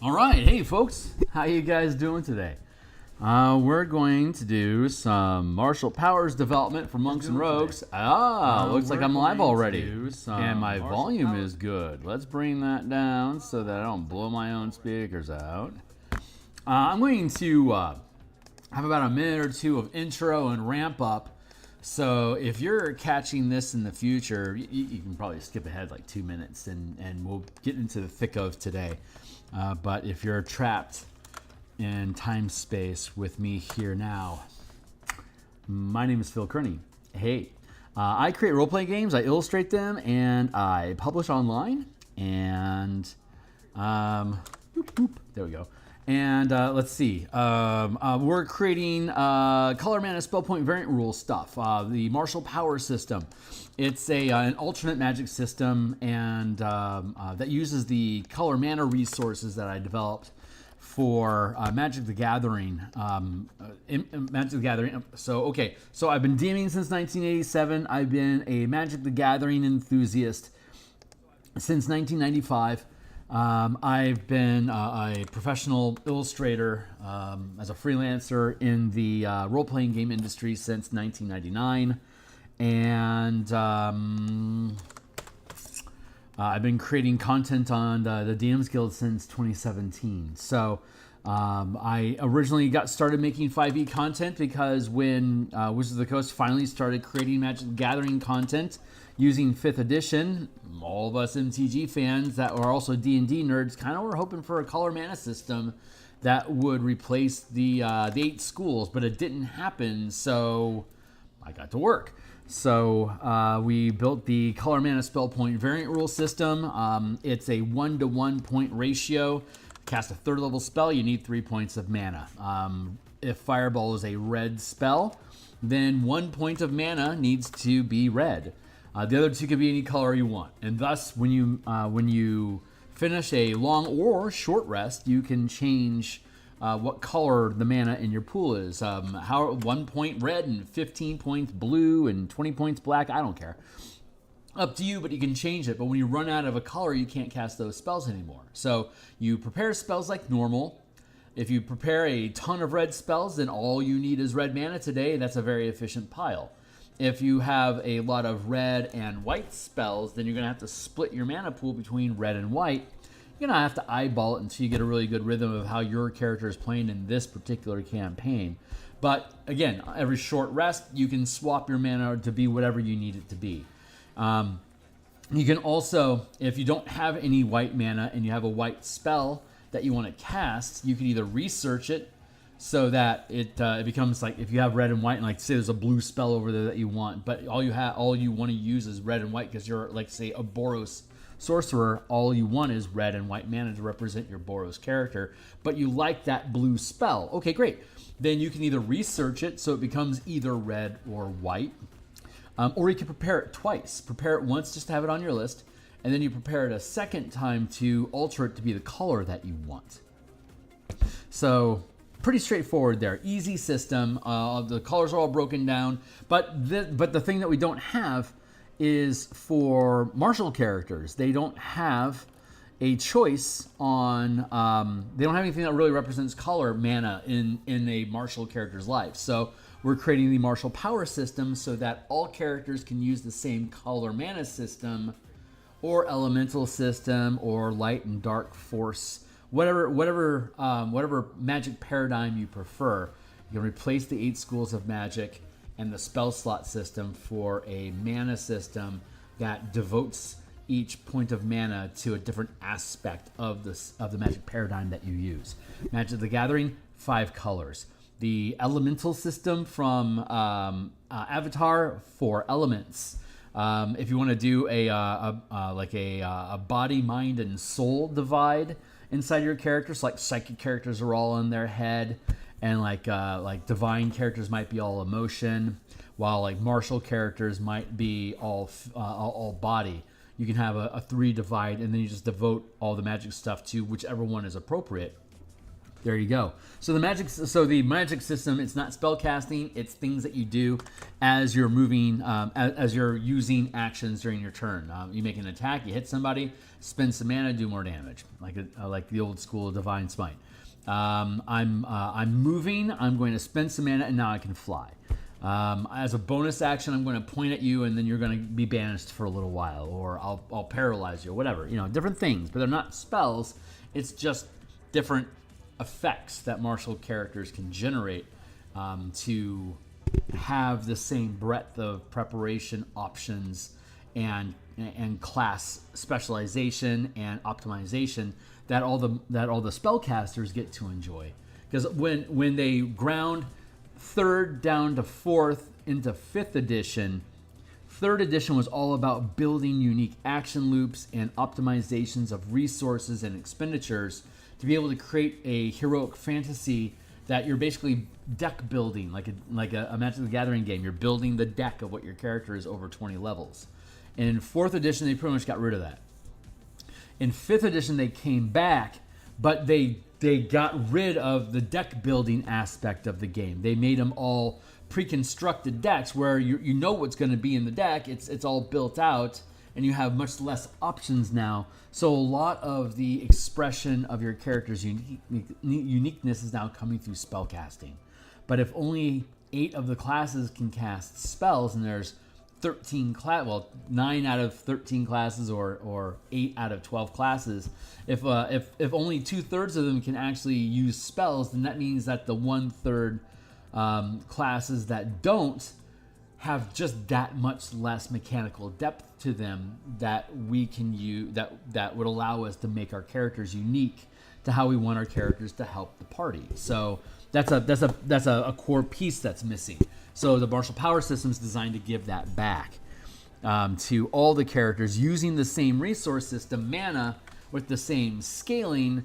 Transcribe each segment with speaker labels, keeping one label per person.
Speaker 1: All right, hey folks, how you guys doing today? We're going to do some martial powers development for monks and rogues. Looks like I'm live already, and my volume is good. Let's bring that down so that I don't blow my own speakers out. I'm going to have about a minute or two of intro and ramp up. So if you're catching this in the future, you can probably skip ahead like 2 minutes, and we'll get into the thick of today. But if you're trapped in time space with me here now, my name is Phil Kearney. Hey, I create role-playing games, I illustrate them, and I publish online. And there we go. And let's see. We're creating color mana spell point variant rule stuff. The martial power system. It's an alternate magic system, and that uses the color mana resources that I developed for Magic the Gathering. Magic the Gathering. So I've been DMing since 1987. I've been a Magic the Gathering enthusiast since 1995. I've been a professional illustrator as a freelancer in the role-playing game industry since 1999. And I've been creating content on the DMsGuild since 2017. So I originally got started making 5e content because when Wizards of the Coast finally started creating Magic the Gathering content using 5th edition, all of us MTG fans that are also D&D nerds kind of were hoping for a color mana system that would replace the 8 schools, but it didn't happen, so I got to work. So we built the color mana spell point variant rule system. It's a 1-to-1 point ratio. Cast a 3rd level spell, you need 3 points of mana. If Fireball is a red spell, then 1 point of mana needs to be red. The other 2 can be any color you want. And thus, when you finish a long or short rest, you can change what color the mana in your pool is. 1 point red and 15 points blue and 20 points black. I don't care. Up to you, but you can change it. But when you run out of a color, you can't cast those spells anymore. So you prepare spells like normal. If you prepare a ton of red spells, then all you need is red mana today. That's a very efficient pile. If you have a lot of red and white spells, then you're going to have to split your mana pool between red and white. You're going to have to eyeball it until you get a really good rhythm of how your character is playing in this particular campaign. But again, every short rest, you can swap your mana to be whatever you need it to be. You can also, if you don't have any white mana and you have a white spell that you want to cast, you can either research it so that it becomes like, if you have red and white, and like say there's a blue spell over there that you want, but all you want to use is red and white because you're like, say, a Boros sorcerer, all you want is red and white mana to represent your Boros character, but you like that blue spell. Okay, great. Then you can either research it so it becomes either red or white, or you can prepare it twice. Prepare it once just to have it on your list, and then you prepare it a second time to alter it to be the color that you want. So pretty straightforward there. Easy system. The colors are all broken down, but the thing that we don't have is for martial characters. They don't have a choice on, they don't have anything that really represents color mana in a martial character's life. So we're creating the martial power system so that all characters can use the same color mana system or elemental system or light and dark force, whatever magic paradigm you prefer. You can replace the 8 schools of magic and the spell slot system for a mana system that devotes each point of mana to a different aspect of the magic paradigm that you use. Magic the Gathering, 5 colors. The elemental system from Avatar, 4 elements. If you want to do a body, mind, and soul divide inside your characters, like psychic characters are all in their head, and like divine characters might be all emotion, while like martial characters might be all body. You can have a 3 divide, and then you just devote all the magic stuff to whichever one is appropriate. There you go. So the magic system, it's not spell casting, it's things that you do as you're moving, as you're using actions during your turn. You make an attack, you hit somebody, spend some mana, do more damage, like the old school divine smite. I'm moving, I'm going to spend some mana, and now I can fly. As a bonus action, I'm going to point at you, and then you're going to be banished for a little while, or I'll paralyze you, or whatever. You know, different things, but they're not spells. It's just different effects that martial characters can generate to have the same breadth of preparation options and class specialization and optimization that all the spellcasters get to enjoy. Because when they ground 3rd down to 4th into 5th edition, 3rd edition was all about building unique action loops and optimizations of resources and expenditures to be able to create a heroic fantasy that you're basically deck building, like a Magic the Gathering game. You're building the deck of what your character is over 20 levels. And in 4th edition, they pretty much got rid of that. In 5th edition, they came back, but they got rid of the deck building aspect of the game. They made them all pre-constructed decks where you know what's going to be in the deck. It's all built out, and you have much less options now. So a lot of the expression of your character's uniqueness is now coming through spellcasting. But if only 8 of the classes can cast spells, and there's 9 out of 13 classes, or 8 out of 12 classes, if only 2/3 of them can actually use spells, then that means that the 1/3 classes that don't have just that much less mechanical depth to them that we can use, that would allow us to make our characters unique to how we want our characters to help the party. So that's a core piece that's missing. So the martial power system is designed to give that back to all the characters using the same resource system, mana, with the same scaling,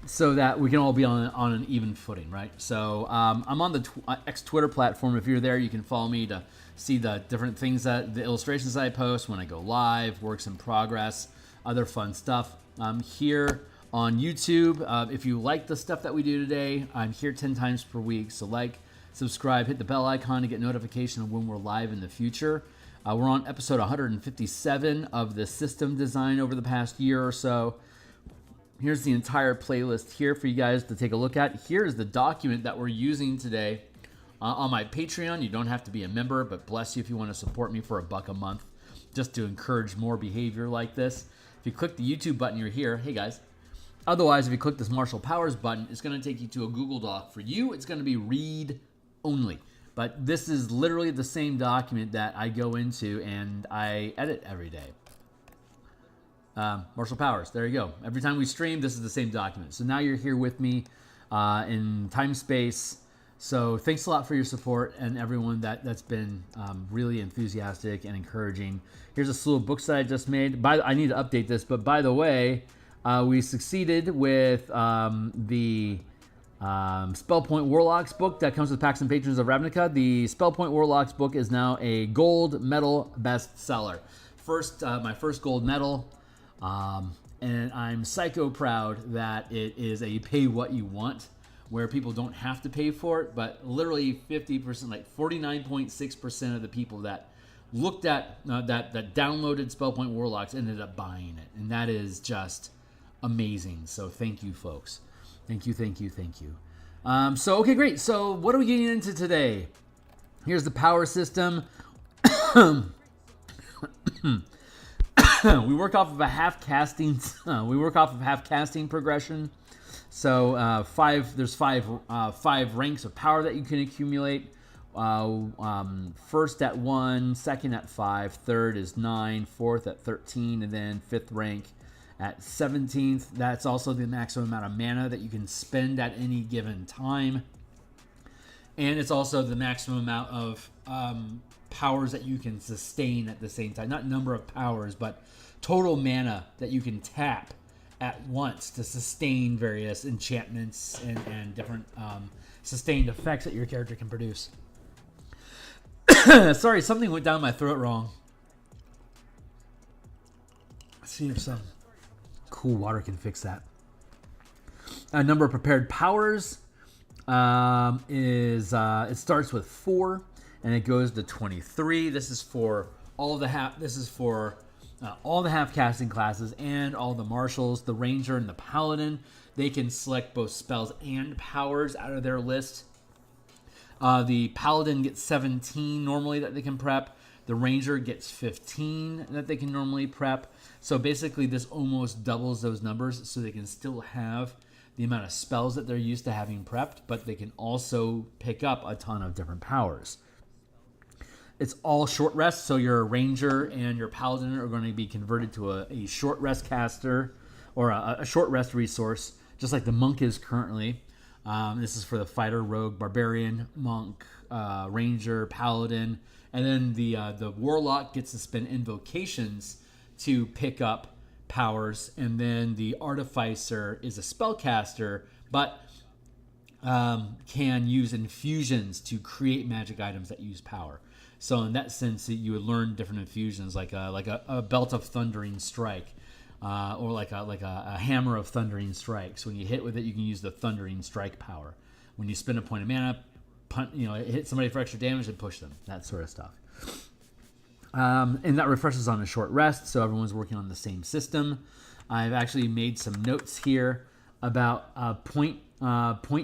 Speaker 1: so that we can all be on an even footing, right? So I'm on the X Twitter platform. If you're there, you can follow me to see the different things, the illustrations I post when I go live, works in progress, other fun stuff. I'm here on YouTube. If you like the stuff that we do today, I'm here 10 times per week. So like, subscribe, hit the bell icon to get notification of when we're live in the future. We're on episode 157 of the system design over the past year or so. Here's the entire playlist here for you guys to take a look at. Here's the document that we're using today on my Patreon. You don't have to be a member, but bless you if you want to support me for $1 a month, just to encourage more behavior like this. If you click the YouTube button, you're here. Hey guys. Otherwise, if you click this Martial Powers button, it's going to take you to a Google Doc. For you, it's going to be read only. But this is literally the same document that I go into and I edit every day. Martial Powers, there you go. Every time we stream, this is the same document. So now you're here with me in time space. So thanks a lot for your support, and everyone that's been really enthusiastic and encouraging. Here's a slew of books that I just made. I need to update this, but by the way, we succeeded with the Spellpoint Warlocks book that comes with Pacts and Patrons of Ravnica. The Spellpoint Warlocks book is now a gold medal bestseller. My first gold medal. And I'm psycho proud that it is a pay what you want, where people don't have to pay for it, but literally 50%, like 49.6% of the people that looked at, that downloaded Spellpoint Warlocks ended up buying it. And that is just amazing. So thank you, folks. Thank you. So, okay, great. So what are we getting into today? Here's the power system. We work off of a half casting progression. So there's five ranks of power that you can accumulate. First at 1, second at 5, third is 9, fourth at 13, and then fifth rank at 17th. That's also the maximum amount of mana that you can spend at any given time. And it's also the maximum amount of powers that you can sustain at the same time. Not number of powers, but total mana that you can tap at once to sustain various enchantments and different sustained effects that your character can produce. Sorry, something went down my throat wrong. Let's see if some cool water can fix that. A number of prepared powers is it starts with 4 and it goes to 23. This is for all the all the half casting classes and all the marshals, the ranger and the paladin. They can select both spells and powers out of their list. The paladin gets 17 normally that they can prep. The ranger gets 15 that they can normally prep. So basically this almost doubles those numbers, so they can still have the amount of spells that they're used to having prepped, but they can also pick up a ton of different powers. It's all short rest, so your ranger and your paladin are going to be converted to a short rest caster or a short rest resource, just like the monk is currently. This is for the fighter, rogue, barbarian, monk, ranger, paladin, and then the warlock gets to spend invocations to pick up powers, and then the artificer is a spellcaster, but can use infusions to create magic items that use power. So in that sense, you would learn different infusions, like a belt of thundering strike, or like a hammer of thundering strikes. When you hit with it, you can use the thundering strike power. When you spend a point of mana, hit somebody for extra damage and push them. That sort of stuff. And that refreshes on a short rest, so everyone's working on the same system. I've actually made some notes here about point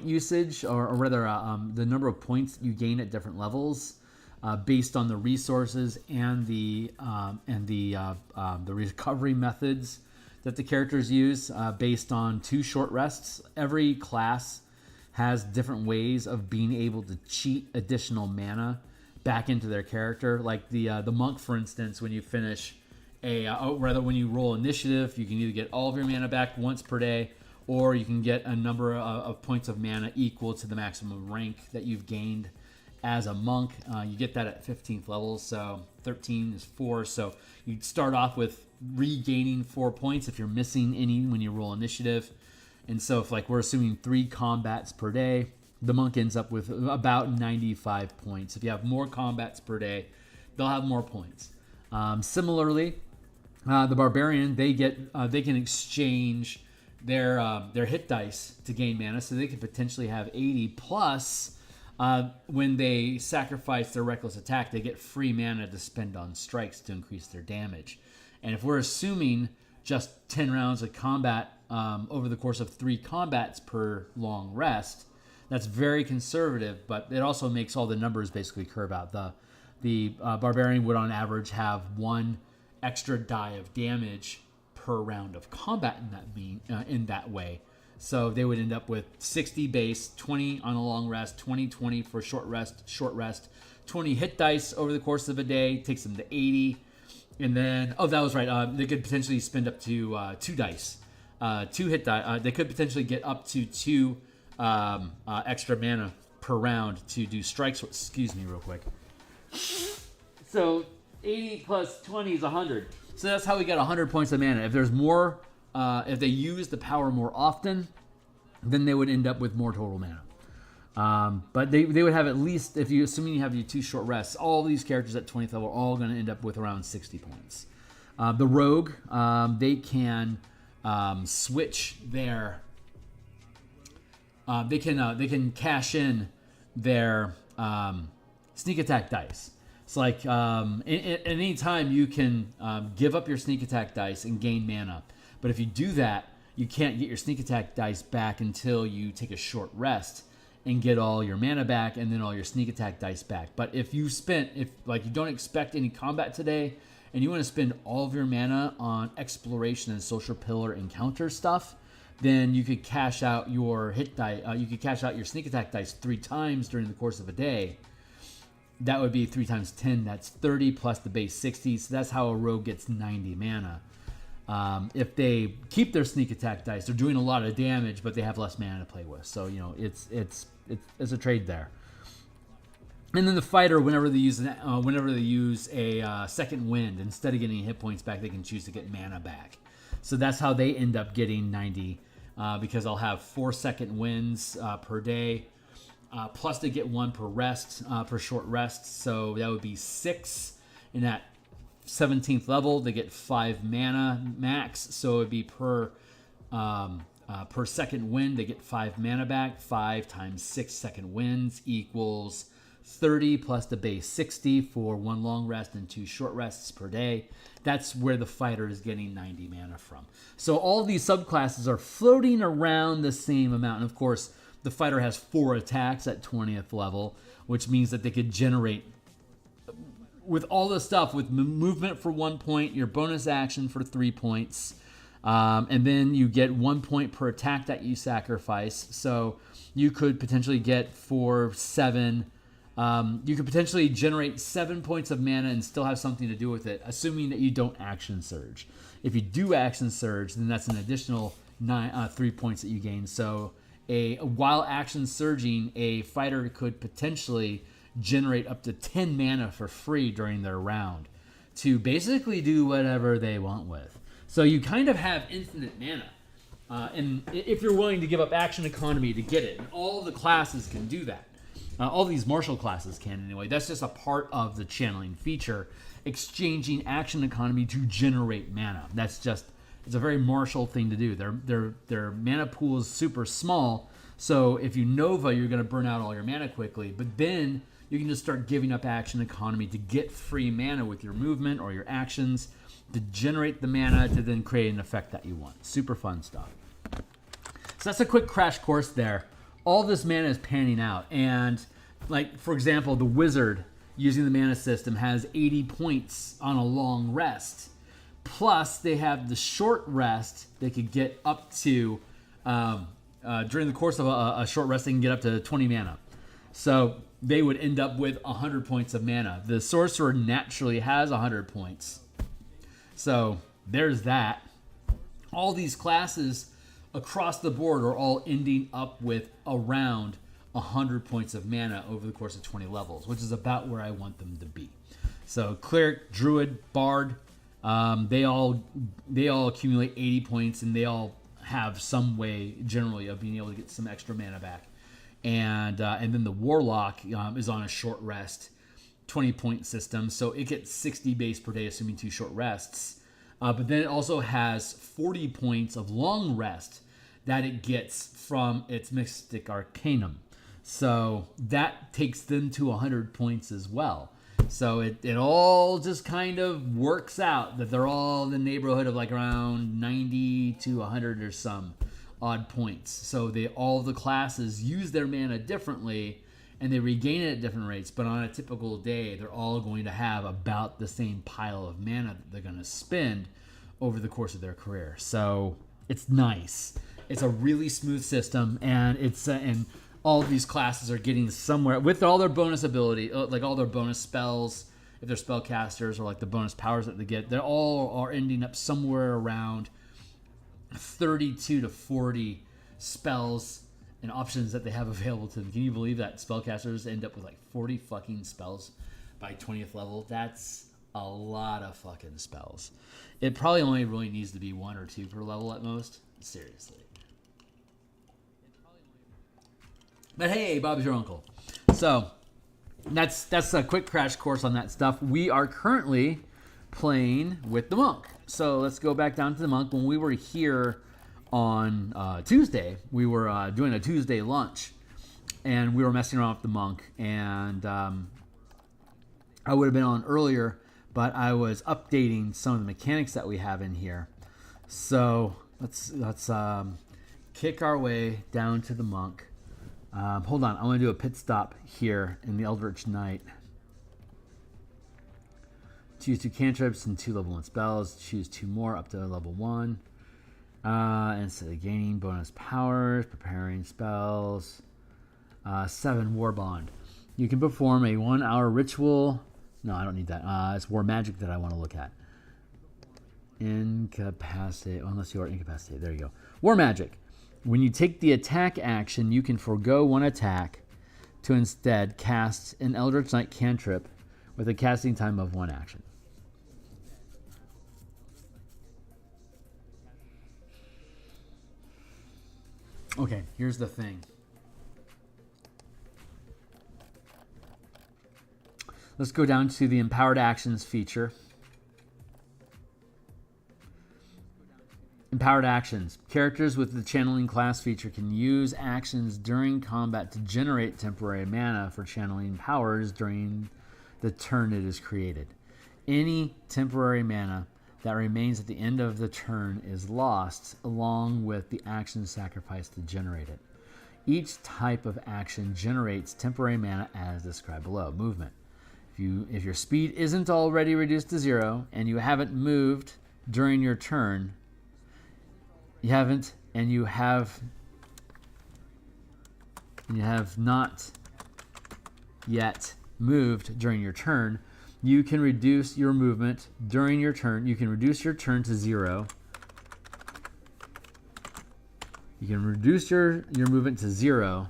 Speaker 1: usage, or rather the number of points you gain at different levels, based on the resources and the recovery methods that the characters use, based on 2 short rests. Every class has different ways of being able to cheat additional mana back into their character. Like the monk, for instance, when you finish when you roll initiative, you can either get all of your mana back once per day, or you can get a number of points of mana equal to the maximum rank that you've gained as a monk. You get that at 15th level, so 13 is 4. So you'd start off with regaining 4 points if you're missing any when you roll initiative. And so if we're assuming 3 combats per day, the monk ends up with about 95 points. If you have more combats per day, they'll have more points. Similarly, the barbarian, they can exchange their hit dice to gain mana, so they could potentially have 80 plus. When they sacrifice their reckless attack, they get free mana to spend on strikes to increase their damage. And if we're assuming just 10 rounds of combat over the course of 3 combats per long rest, that's very conservative, but it also makes all the numbers basically curve out. The barbarian would on average have 1 extra die of damage per round of combat in that way. So they would end up with 60 base, 20 on a long rest, 20 for short rest, 20 hit dice over the course of a day, takes them to 80. And then, that was right, they could potentially spend up to 2 dice. 2 hit die. They could potentially get up to 2 extra mana per round to do strikes. Excuse me real quick. So 80 plus 20 is 100. So that's how we get 100 points of mana. If there's more, if they use the power more often, then they would end up with more total mana. But they would have at least, assuming you have your 2 short rests, all these characters at 20th level are all going to end up with around 60 points. The rogue, they can switch their, they can cash in their sneak attack dice. It's like at any time you can give up your sneak attack dice and gain mana. But if you do that, you can't get your sneak attack dice back until you take a short rest and get all your mana back and then all your sneak attack dice back. But if you don't expect any combat today and you want to spend all of your mana on exploration and social pillar encounter stuff, then you could cash out your hit die. You could cash out your sneak attack dice 3 times during the course of a day. That would be 3 times 10. That's 30 plus the base 60. So that's how a rogue gets 90 mana. If they keep their sneak attack dice, they're doing a lot of damage, but they have less mana to play with. So it's a trade there. And then the fighter, whenever they use a second wind, instead of getting hit points back, they can choose to get mana back. So that's how they end up getting 90, because I'll have 4 second winds per day. Plus they get 1 per short rest, so that would be 6. And at 17th level, they get 5 mana max, so it would be per Per second wind, they get 5 mana back. 5 times 6 second winds equals 30 plus the base 60 for 1 long rest and 2 short rests per day. That's where the fighter is getting 90 mana from. So all these subclasses are floating around the same amount. And of course, the fighter has 4 attacks at 20th level, which means that they could generate, with all the stuff, with movement for 1 point, your bonus action for 3 points, and then you get 1 point per attack that you sacrifice. So you could potentially get for 7. You could potentially generate 7 points of mana and still have something to do with it, assuming that you don't action surge. If you do action surge, then that's an additional 3 points that you gain. So while action surging, a fighter could potentially generate up to 10 mana for free during their round to basically do whatever they want with. So you kind of have infinite mana. And if you're willing to give up action economy to get it, and all the classes can do that. All these martial classes can anyway. That's just a part of the channeling feature, exchanging action economy to generate mana. It's a very martial thing to do. Their mana pool is super small, so if you Nova, you're going to burn out all your mana quickly, but then you can just start giving up action economy to get free mana with your movement or your actions to generate the mana to then create an effect that you want. Super fun stuff. So that's a quick crash course there. All this mana is panning out, and like, for example, the wizard using the mana system has 80 points on a long rest. Plus, they have the short rest. They could get up to, during the course of a short rest, they can get up to 20 mana. So they would end up with 100 points of mana. The sorcerer naturally has 100 points. So there's that. All these classes across the board are all ending up with around 100 points of mana over the course of 20 levels, which is about where I want them to be. So cleric, druid, bard, they all accumulate 80 points, and they all have some way generally of being able to get some extra mana back. And then the warlock is on a short rest, 20-point system, so it gets 60 base per day, assuming 2 short rests. But then it also has 40 points of long rest that it gets from its Mystic Arcanum. So that takes them to 100 points as well. So it all just kind of works out that they're all in the neighborhood of like around 90 to 100 or some odd points. So all the classes use their mana differently, and they regain it at different rates. But on a typical day, they're all going to have about the same pile of mana that they're going to spend over the course of their career. So it's nice. It's a really smooth system, and and all of these classes are getting somewhere with all their bonus ability, like all their bonus spells, if they're spellcasters, or like the bonus powers that they get. They all are ending up somewhere around 32 to 40 spells and options that they have available to them. Can you believe that spellcasters end up with like 40 fucking spells by 20th level? That's a lot of fucking spells. It probably only really needs to be 1 or 2 per level at most. Seriously. But hey, Bob's your uncle. So that's a quick crash course on that stuff. We are currently playing with the monk. So let's go back down to the monk. When we were here on Tuesday, we were doing a Tuesday lunch, and we were messing around with the monk. And I would have been on earlier, but I was updating some of the mechanics that we have in here. So let's kick our way down to the monk. Hold on, I want to do a pit stop here in the Eldritch Knight. Choose 2 cantrips and 2 level 1 spells. Choose 2 more up to level 1. Instead of gaining bonus powers, preparing spells. 7 War Bond. You can perform a 1-hour ritual. No, I don't need that. It's War Magic that I want to look at. Incapacitate. Unless you are incapacitated. There you go. War Magic. When you take the attack action, you can forego 1 attack to instead cast an Eldritch Knight cantrip with a casting time of 1 action. Okay, here's the thing. Let's go down to the Empowered Actions feature. Empowered actions. Characters with the channeling class feature can use actions during combat to generate temporary mana for channeling powers during the turn it is created. Any temporary mana that remains at the end of the turn is lost, along with the action sacrificed to generate it. Each type of action generates temporary mana as described below. Movement. If your speed isn't already reduced to 0 and you haven't moved during your turn, you have not yet moved during your turn, you can reduce your movement during your turn. You can reduce your turn to 0. You can reduce your movement to 0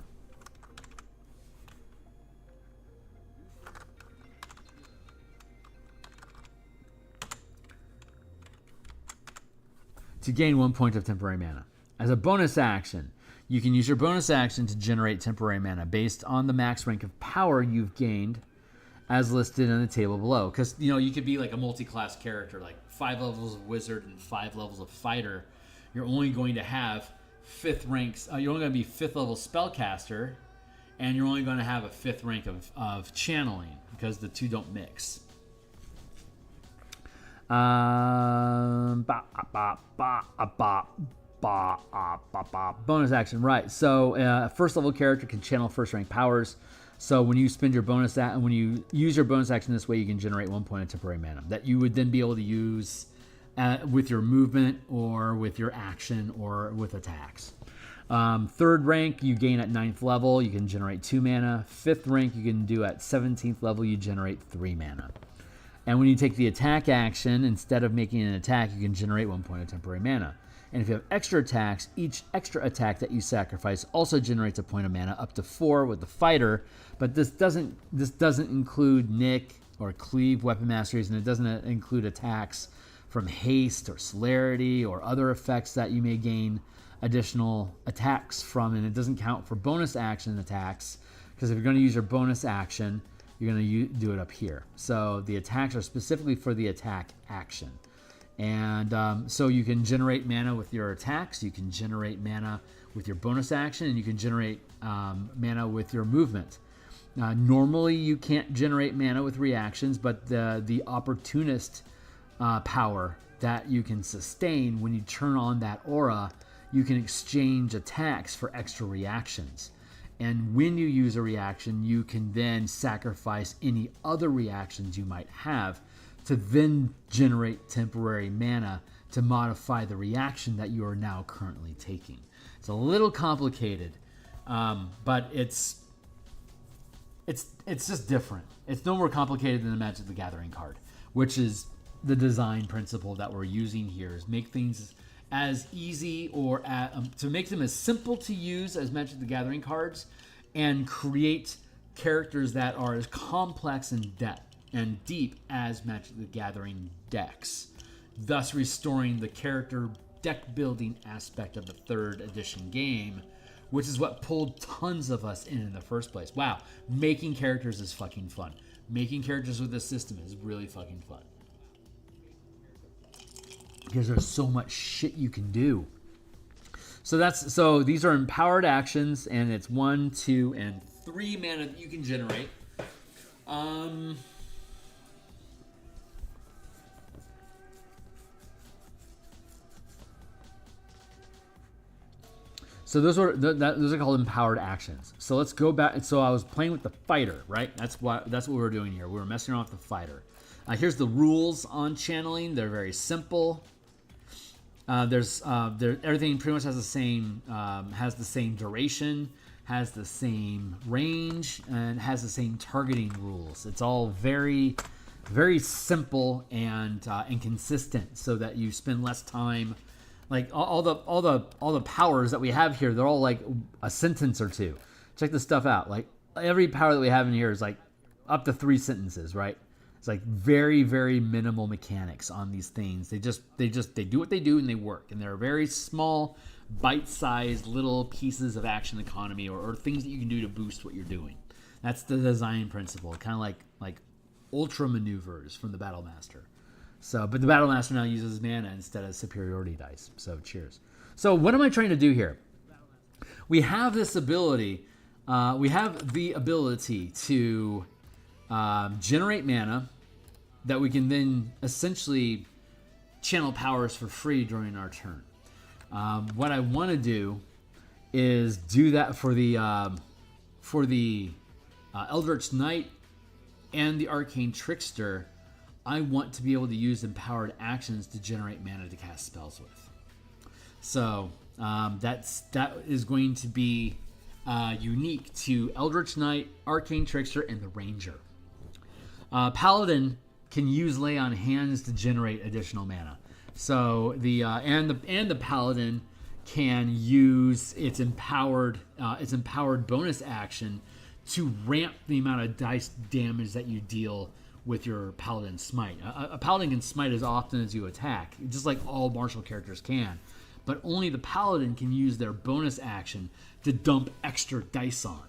Speaker 1: to gain 1 point of temporary mana. As a bonus action, you can use your bonus action to generate temporary mana based on the max rank of power you've gained as listed in the table below. Because, you could be like a multi-class character, like 5 levels of wizard and 5 levels of fighter. You're only going to have 5th ranks. You're only going to be 5th level spellcaster, and you're only going to have a 5th rank of channeling because the two don't mix. Bonus action, right? So, a 1st level character can channel 1st rank powers. So when you spend your when you use your bonus action this way, you can generate 1 point of temporary mana that you would then be able to use with your movement or with your action or with attacks. 3rd rank you gain at 9th level, you can generate 2 mana. 5th rank you can do at 17th level, you generate 3 mana. And when you take the attack action, instead of making an attack, you can generate 1 point of temporary mana. And if you have extra attacks, each extra attack that you sacrifice also generates a point of mana, up to 4 with the fighter. But this doesn't include Nick or Cleave weapon masteries, and it doesn't include attacks from haste or celerity or other effects that you may gain additional attacks from. And it doesn't count for bonus action attacks, because if you're going to use your bonus action, you're going to do it up here. So the attacks are specifically for the attack action. And so you can generate mana with your attacks, you can generate mana with your bonus action, and you can generate mana with your movement. Normally you can't generate mana with reactions, but the opportunist power that you can sustain when you turn on that aura, you can exchange attacks for extra reactions. And when you use a reaction, you can then sacrifice any other reactions you might have to then generate temporary mana to modify the reaction that you are now currently taking. It's a little complicated, but it's just different. It's no more complicated than the Magic the Gathering card, which is the design principle that we're using here, is make things as easy or to make them as simple to use as Magic the Gathering cards, and create characters that are as complex in depth and deep as Magic the Gathering decks, thus restoring the character deck building aspect of the 3rd edition game, which is what pulled tons of us in the first place. Wow, making characters is fucking fun. Making characters with this system is really fucking fun, because there's so much shit you can do. So these are empowered actions, and it's 1, 2, and 3 mana that you can generate. So those are called empowered actions. So let's go back. So I was playing with the fighter, right? That's what we're doing here. We were messing around with the fighter. Here's the rules on channeling. They're very simple. Everything pretty much has the same duration, has the same range, and has the same targeting rules. It's all very, very simple and consistent, so that you spend less time. Like all the powers that we have here, they're all like a sentence or two. Check this stuff out. Like every power that we have in here is like up to 3 sentences, right? It's like very, very minimal mechanics on these things. They do what they do, and they work. And they're very small, bite-sized little pieces of action economy or things that you can do to boost what you're doing. That's the design principle. Kind of like ultra maneuvers from the Battle Master. So, but the Battle Master now uses mana instead of superiority dice. So, cheers. So, what am I trying to do here? We have this ability. We have the ability to generate mana that we can then essentially channel powers for free during our turn. What I want to do is do that for the Eldritch Knight and the Arcane Trickster. I want to be able to use empowered actions to generate mana to cast spells with. So that is going to be unique to Eldritch Knight, Arcane Trickster, and the Ranger. Paladin can use Lay on Hands to generate additional mana. So the Paladin can use its empowered bonus action to ramp the amount of dice damage that you deal with your Paladin Smite. A Paladin can smite as often as you attack, just like all martial characters can. But only the Paladin can use their bonus action to dump extra dice on.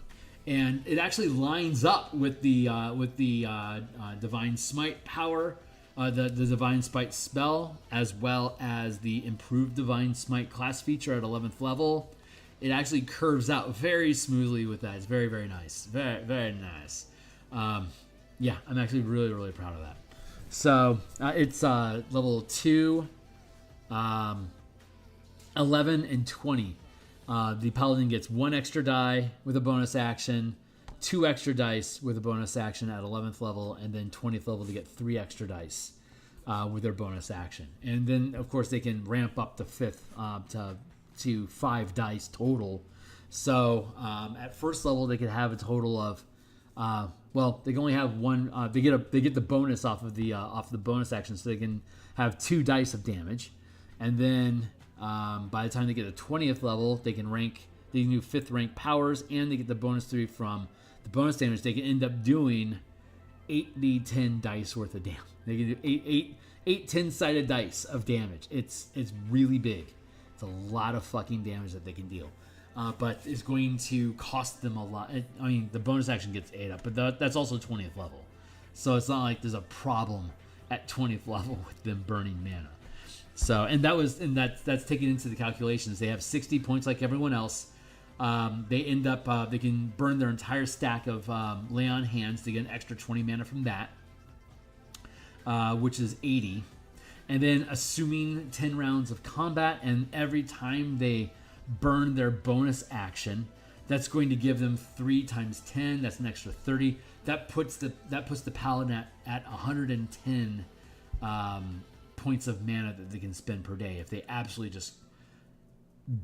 Speaker 1: And it actually lines up with the Divine Smite power, the Divine Smite spell, as well as the improved Divine Smite class feature at 11th level. It actually curves out very smoothly with that. It's very, very nice. Very, very nice. Yeah, I'm actually really, really proud of that. So it's level 2, 11, and 20. The Paladin gets 1 extra die with a bonus action, 2 extra dice with a bonus action at 11th level, and then 20th level to get 3 extra dice with their bonus action. And then, of course, they can ramp up to 5th to 5 dice total. So at first level, they could have a total of, they can only have 1. They get the bonus off the bonus action, so they can have 2 dice of damage, and then by the time they get to 20th level, they can do 5th rank powers, and they get the bonus 3 from the bonus damage. They can end up doing 8d10 dice worth of damage. They can do 8 10-sided dice of damage. It's really big. It's a lot of fucking damage that they can deal. But it's going to cost them a lot. I mean, the bonus action gets 8 up, but that's also 20th level. So it's not like there's a problem at 20th level with them burning mana. So, that's taken into the calculations. They have 60 points like everyone else. They end up, they can burn their entire stack of Lay on Hands to get an extra 20 mana from that, which is 80. And then assuming 10 rounds of combat, and every time they burn their bonus action, that's going to give them 3 times 10. That's an extra 30. That puts the Paladin at 110 points of mana that they can spend per day if they absolutely just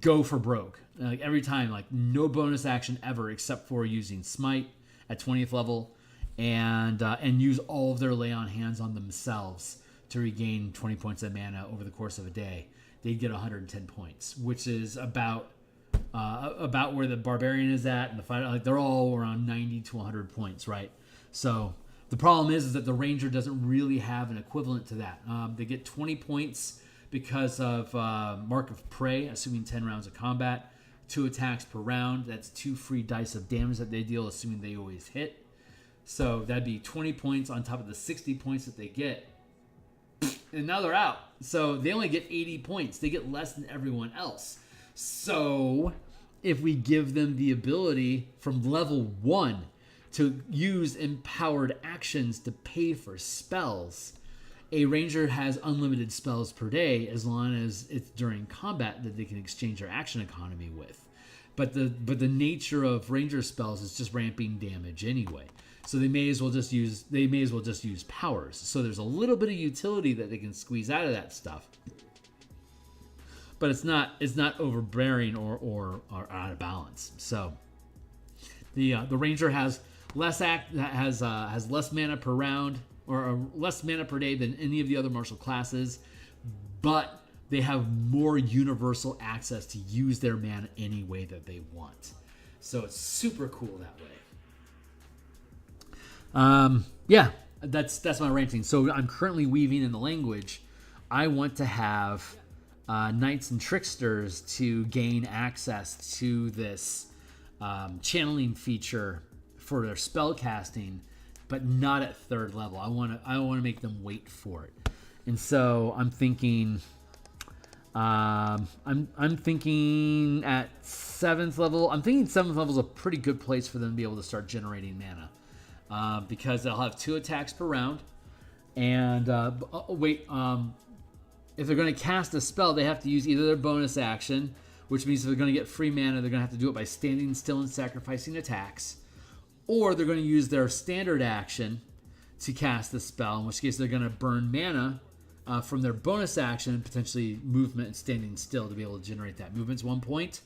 Speaker 1: go for broke. Like every time, like no bonus action ever except for using Smite at 20th level, and use all of their Lay on Hands on themselves to regain 20 points of mana over the course of a day. They'd get 110 points, which is about where the barbarian is at, and the fighter. Like they're all around 90 to 100 points, right? So the problem is that the ranger doesn't really have an equivalent to that. They get 20 points because of Mark of Prey, assuming 10 rounds of combat, 2 attacks per round. That's 2 free dice of damage that they deal, assuming they always hit. So that'd be 20 points on top of the 60 points that they get. And now they're out. So they only get 80 points. They get less than everyone else. So if we give them the ability from level 1 to use empowered actions to pay for spells, a ranger has unlimited spells per day as long as it's during combat that they can exchange their action economy with. But the nature of ranger spells is just ramping damage anyway. So they may as well just use powers. So there's a little bit of utility that they can squeeze out of that stuff. But it's not overbearing or out of balance. So the ranger has less mana per round, or less mana per day than any of the other martial classes, but they have more universal access to use their mana any way that they want. So it's super cool that way. That's my ranting. So I'm currently weaving in the language. I want to have knights and tricksters to gain access to this channeling feature for their spell casting, but not at 3rd level. I want to make them wait for it. And so I'm thinking, I'm thinking at 7th level. I'm thinking 7th level is a pretty good place for them to be able to start generating mana, because they'll have 2 attacks per round. And if they're going to cast a spell, they have to use either their bonus action, which means if they're going to get free mana, they're going to have to do it by standing still and sacrificing attacks, or they're going to use their standard action to cast the spell, in which case they're going to burn mana from their bonus action, potentially movement and standing still, to be able to generate that. Movement's 1 point,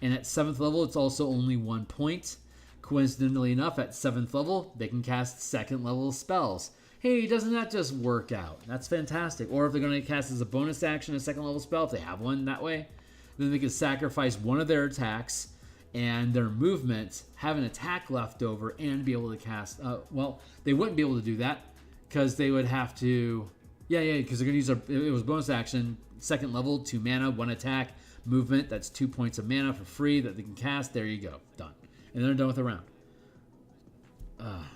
Speaker 1: and at 7th level, it's also only 1 point. Coincidentally enough, at 7th level, they can cast 2nd level spells. Hey, doesn't that just work out? That's fantastic. Or if they're going to cast as a bonus action a 2nd level spell, if they have one that way, then they can sacrifice one of their attacks and their movement, have an attack left over, and be able to cast. Well, they wouldn't be able to do that because they would have to. Because they're going to use it was bonus action, 2nd level, 2 mana, 1 attack, movement. That's 2 points of mana for free that they can cast. There you go, done, and they're done with the round.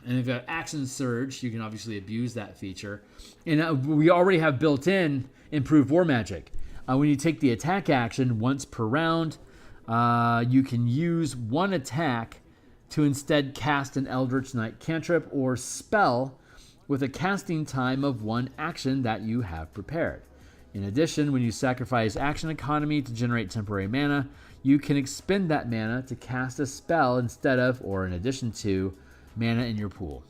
Speaker 1: And if you have Action Surge, you can obviously abuse that feature. And we already have built in Improved War Magic. When you take the attack action once per round, you can use 1 attack to instead cast an Eldritch Knight cantrip or spell with a casting time of 1 action that you have prepared. In addition, when you sacrifice action economy to generate temporary mana, you can expend that mana to cast a spell instead of, or in addition to, mana in your pool.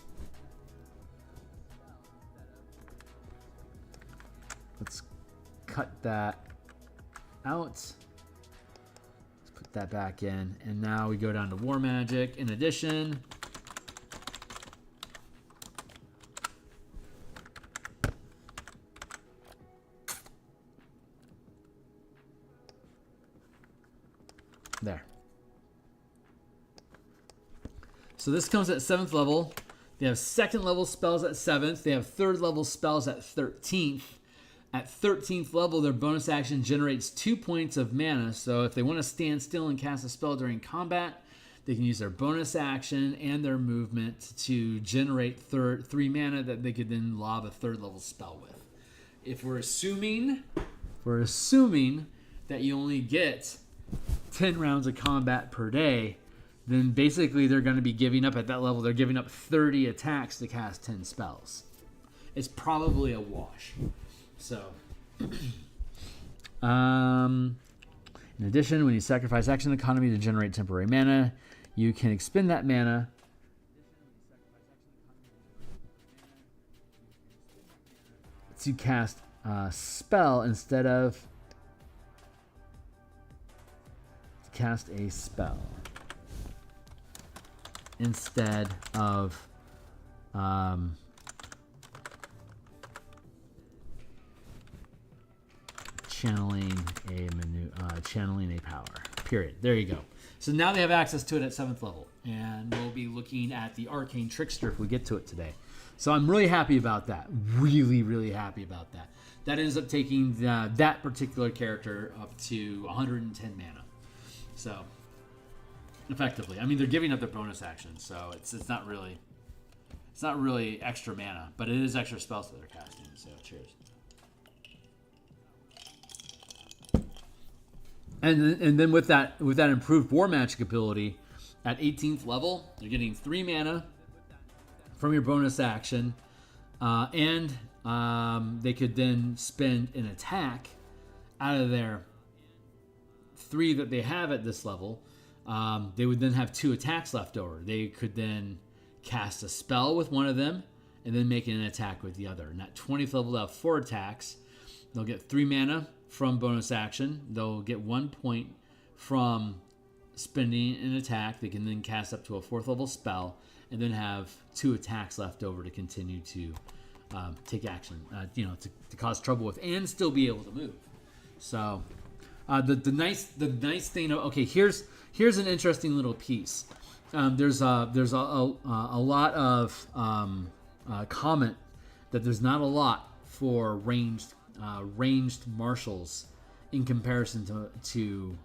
Speaker 1: Let's cut that out. Let's put that back in. And now we go down to War Magic. In addition, there. So this comes at 7th level. They have 2nd level spells at 7th. They have 3rd level spells at 13th. At 13th level, their bonus action generates 2 points of mana. So if they want to stand still and cast a spell during combat, they can use their bonus action and their movement to generate 3 mana that they could then lob a 3rd level spell with. If we're assuming that you only get 10 rounds of combat per day, then basically they're going to be giving up at that level. They're giving up 30 attacks to cast 10 spells. It's probably a wash. So, in addition, when you sacrifice action economy to generate temporary mana, you can expend that mana to cast a spell instead of channeling a power. Period. There you go. So now they have access to it at 7th level, and we'll be looking at the Arcane Trickster if we get to it today. So I'm really happy about that. Really, really happy about that. That ends up taking that particular character up to 110 mana. So effectively, I mean, they're giving up their bonus action, so it's not really extra mana, but it is extra spells that they're casting. So cheers. And then with that improved War Magic ability, at 18th level, you're getting 3 mana from your bonus action, and they could then spend an attack out of their 3 that they have at this level. They would then have 2 attacks left over. They could then cast a spell with one of them and then make an attack with the other. And at 20th level, they'll have 4 attacks. They'll get 3 mana from bonus action. They'll get 1 point from spending an attack. They can then cast up to a 4th level spell and then have 2 attacks left over to continue to take action, to cause trouble with and still be able to move. So the nice thing. Okay, here's an interesting little piece. There's a lot of comment that there's not a lot for ranged marshals in comparison to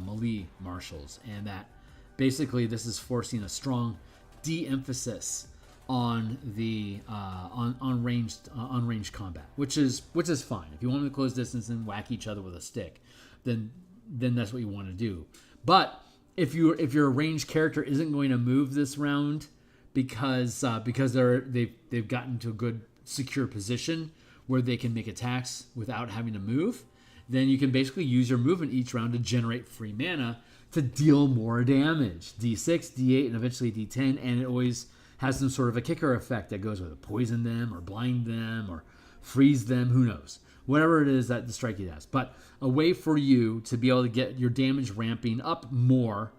Speaker 1: melee marshals, and that basically this is forcing a strong de-emphasis on the on ranged combat, which is fine. If you want to close distance and whack each other with a stick, then that's what you want to do. But if your ranged character isn't going to move this round because they've gotten to a good secure position where they can make attacks without having to move, then you can basically use your movement each round to generate free mana to deal more damage. D6, D8, and eventually D10, and it always has some sort of a kicker effect that goes with it. Poison them, or blind them, or freeze them, who knows. Whatever it is that the strike it has. But a way for you to be able to get your damage ramping up more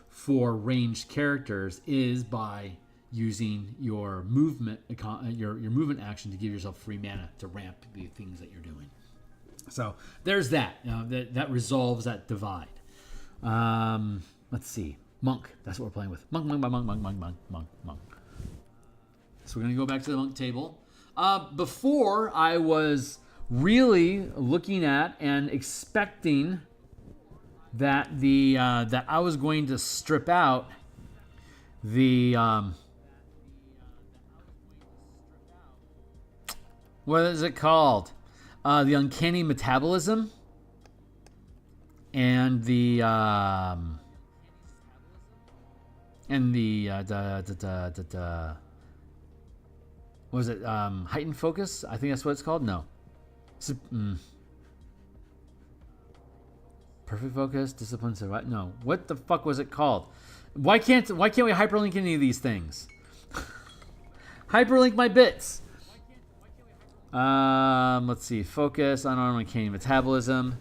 Speaker 1: for ranged characters is by using your movement your movement action to give yourself free mana to ramp the things that you're doing. So there's that. That resolves that divide. Let's see. Monk. That's what we're playing with. Monk. So we're going to go back to the monk table. Before, I was really looking at and expecting that that I was going to strip out the what is it called? The uncanny metabolism and the what was it? Heightened focus? I think that's what it's called. No. Perfect focus, discipline, survive. No. What the fuck was it called? Why can't we hyperlink any of these things? Hyperlink my bits. Let's see. Focus, unarmed, uncanny metabolism.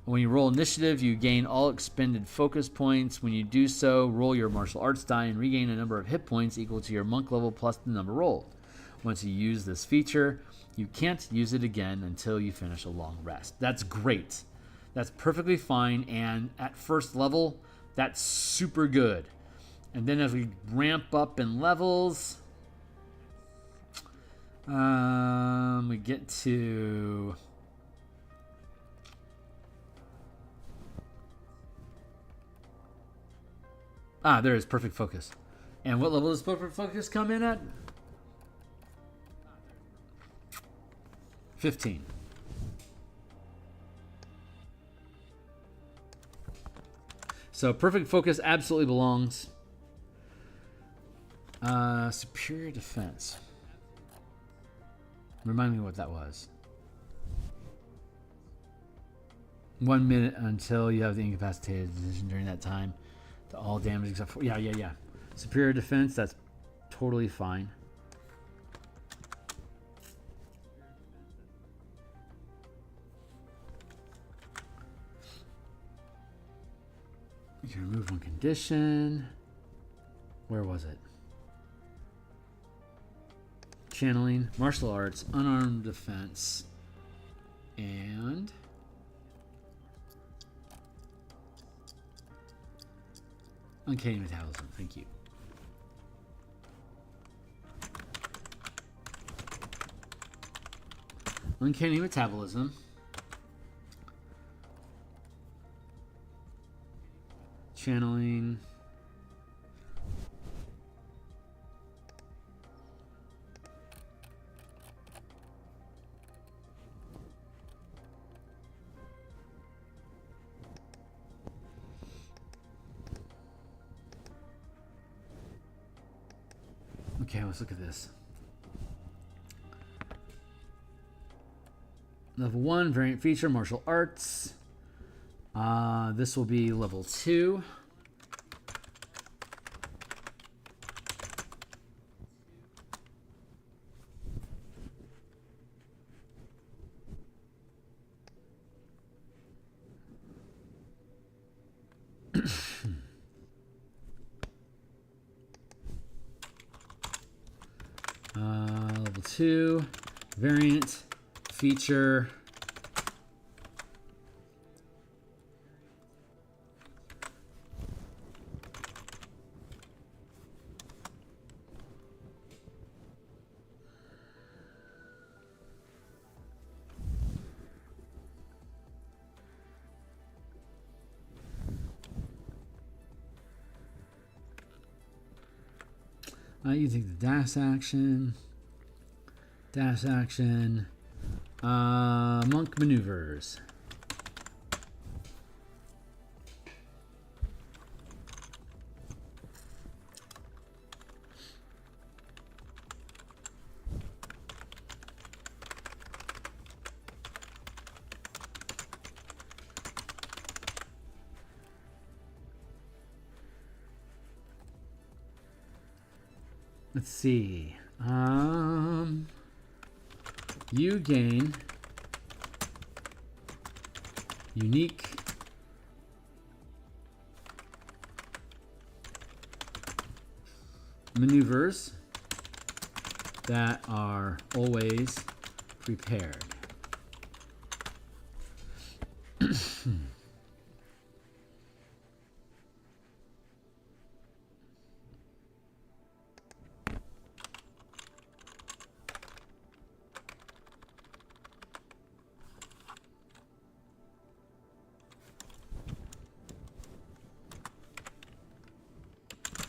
Speaker 1: When you roll initiative, you gain all expended focus points. When you do so, roll your martial arts die and regain a number of hit points equal to your monk level plus the number rolled. Once you use this feature, you can't use it again until you finish a long rest. That's great. That's perfectly fine, and at first level, that's super good. And then as we ramp up in levels, we get to... there is perfect focus. And what level does perfect focus come in at? 15. So perfect focus absolutely belongs. Superior defense. Remind me what that was. 1 minute until you have the incapacitated position during that time. To all damage except for... Yeah. Superior defense, that's totally fine. You can remove one condition. Where was it? Channeling, martial arts, unarmed defense, and uncanny metabolism. Thank you. Uncanny metabolism. Channeling. Okay, let's look at this. Level 1, variant feature, martial arts. This will be level 2. Level 2, variant feature. You take the dash action. Dash action. Monk maneuvers. Let's see. You gain unique maneuvers that are always prepared.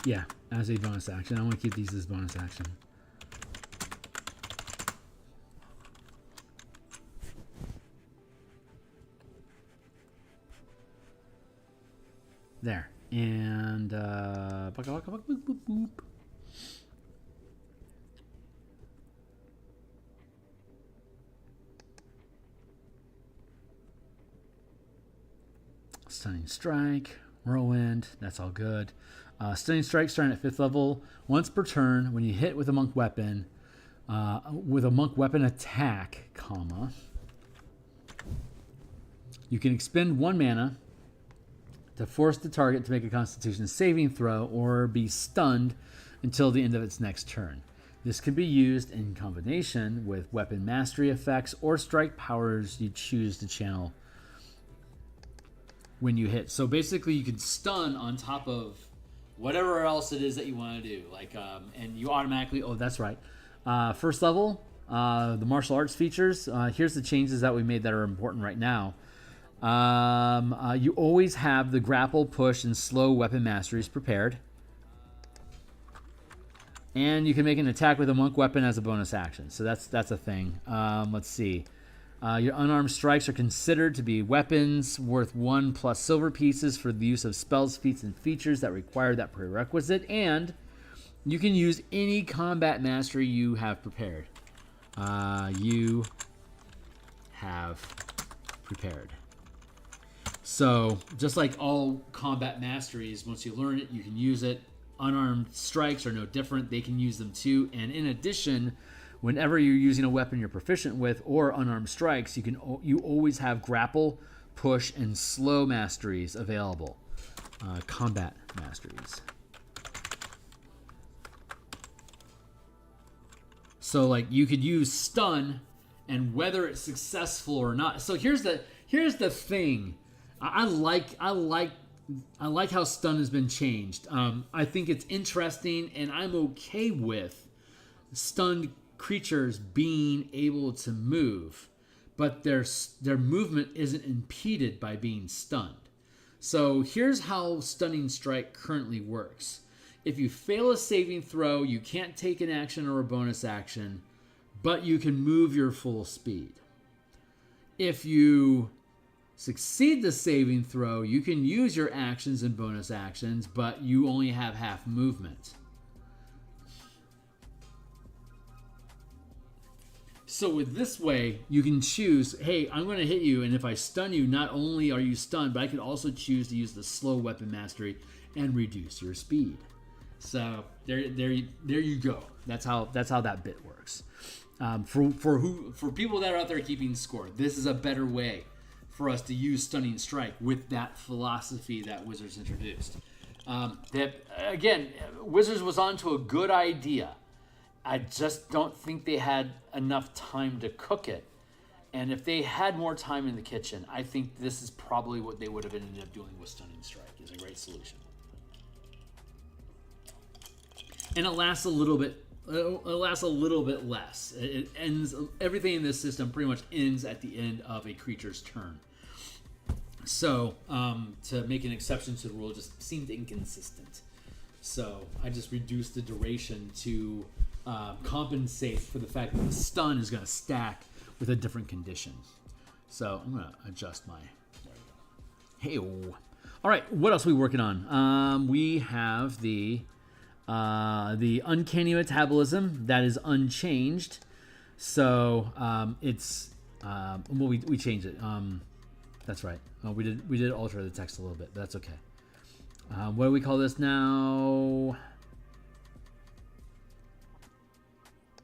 Speaker 1: Yeah, as a bonus action. I want to keep these as bonus action. There. And Stunning Strike, Whirlwind, that's all good. Stunning Strike starting at 5th level. Once per turn, when you hit with a monk weapon attack, comma, you can expend 1 mana to force the target to make a Constitution saving throw or be stunned until the end of its next turn. This can be used in combination with weapon mastery effects or strike powers you choose to channel when you hit. So basically you can stun on top of whatever else it is that you want to do. Like, and you automatically, oh, that's right. First level, the martial arts features. Here's the changes that we made that are important right now. You always have the grapple, push, and slow weapon masteries prepared. And you can make an attack with a monk weapon as a bonus action. So that's a thing. Let's see. Your unarmed strikes are considered to be weapons worth 1 plus silver pieces for the use of spells, feats, and features that require that prerequisite. And you can use any combat mastery you have prepared. You have prepared. So just like all combat masteries, once you learn it, you can use it. Unarmed strikes are no different. They can use them too. And in addition, whenever you're using a weapon you're proficient with or unarmed strikes, you always have grapple, push, and slow masteries available. Combat masteries. So like you could use stun, and whether it's successful or not. So here's the thing. I like how stun has been changed. I think it's interesting, and I'm okay with stunned creatures being able to move, but their movement isn't impeded by being stunned. So here's how Stunning Strike currently works. If you fail a saving throw, you can't take an action or a bonus action, but you can move your full speed. If you succeed the saving throw, you can use your actions and bonus actions, but you only have half movement. So with this way, you can choose, hey, I'm going to hit you, and if I stun you, not only are you stunned, but I can also choose to use the slow weapon mastery and reduce your speed. So there you go. That's how that bit works. For people that are out there keeping score, this is a better way for us to use Stunning Strike with that philosophy that Wizards introduced. Again, Wizards was onto a good idea. I just don't think they had enough time to cook it. And if they had more time in the kitchen, I think this is probably what they would have ended up doing with Stunning Strike. Is a great solution. And it lasts a little bit. It lasts a little bit less. It ends. Everything in this system pretty much ends at the end of a creature's turn. So to make an exception to the rule just seemed inconsistent. So I just reduced the duration to compensate for the fact that the stun is going to stack with a different condition. So I'm going to adjust my... Hey-oh. All right, what else are we working on? We have the uncanny metabolism that is unchanged. So it's well, we changed it. That's right. We did alter the text a little bit, but that's okay. What do we call this now?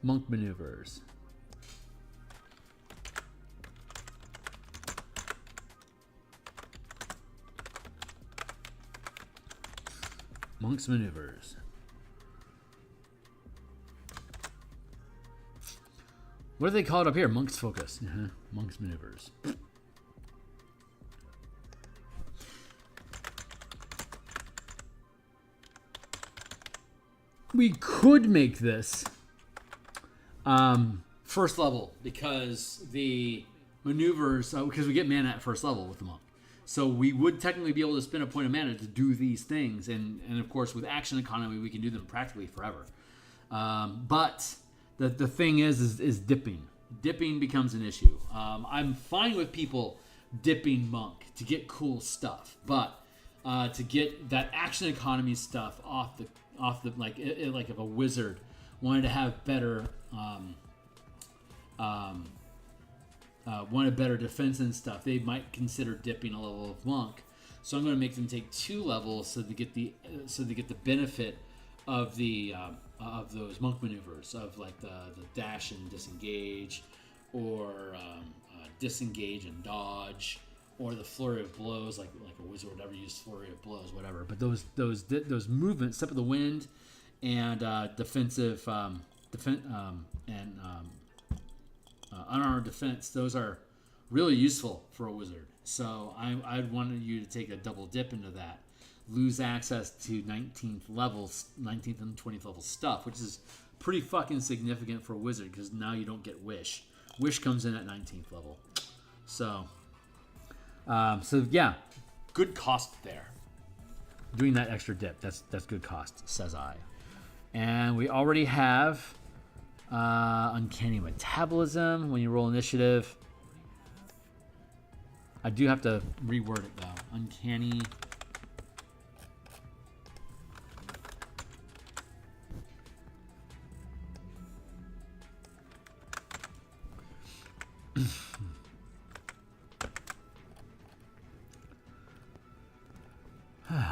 Speaker 1: Monk maneuvers. Monk's maneuvers. What do they call it up here? Monk's focus. Monk's maneuvers. We could make this first level because the maneuvers, because we get mana at first level with the monk. So we would technically be able to spend a point of mana to do these things. And of course, with action economy, we can do them practically forever. But the thing is dipping. Dipping becomes an issue. I'm fine with people dipping monk to get cool stuff. But to get that action economy stuff off the like if a wizard wanted to have better wanted better defense and stuff, they might consider dipping a level of monk. So I'm going to make them take 2 levels so they get the benefit of the of those monk maneuvers of like the dash and disengage, or disengage and dodge, or the flurry of blows, like a wizard would ever use flurry of blows, whatever. But those movements, step of the wind, and defensive unarmed defense, those are really useful for a wizard. So I'd wanted you to take a double dip into that, lose access to 19th and 20th level stuff, which is pretty fucking significant for a wizard because now you don't get wish. Wish comes in at 19th level. So yeah, good cost there. Doing that extra dip, that's good cost, says I. And we already have uncanny metabolism when you roll initiative. I do have to reword it though. Uncanny.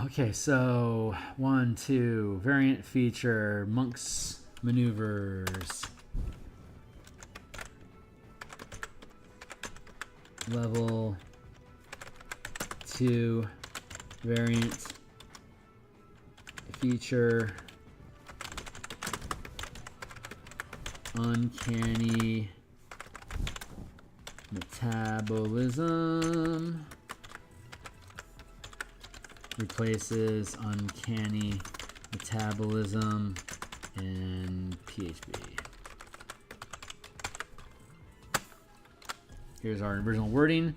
Speaker 1: Okay, so 1, 2, variant feature, monk's maneuvers. Level 2, variant feature, uncanny metabolism. Replaces uncanny metabolism and PHB. Here's our original wording.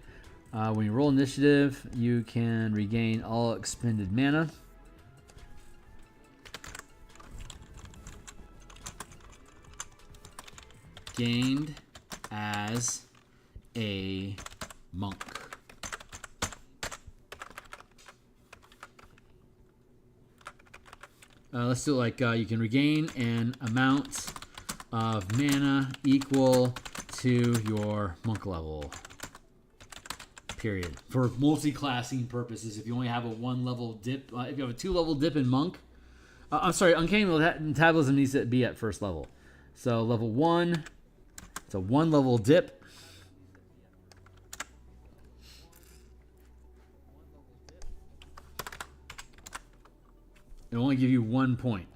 Speaker 1: When you roll initiative, you can regain all expended mana. Gained as a monk. Let's do it like you can regain an amount of mana equal to your monk level. Period. For multi-classing purposes, if you only have a 1 level dip, if you have a 2 level dip in monk, I'm sorry, uncanny metabolism needs to be at first level. So level 1, it's a 1 level dip. It'll only give you 1 point.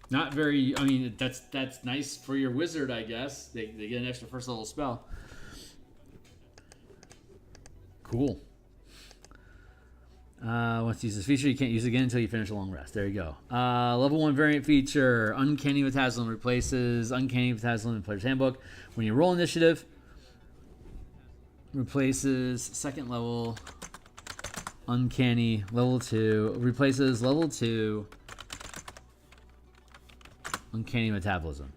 Speaker 1: Not very, I mean, that's nice for your wizard, I guess. They get an extra first level spell. Cool. Once you use this feature, you can't use it again until you finish a long rest. There you go. Level 1 variant feature, uncanny metabolism replaces uncanny metabolism in player's handbook. When you roll initiative, replaces second level Uncanny level 2 replaces level 2 Uncanny Metabolism.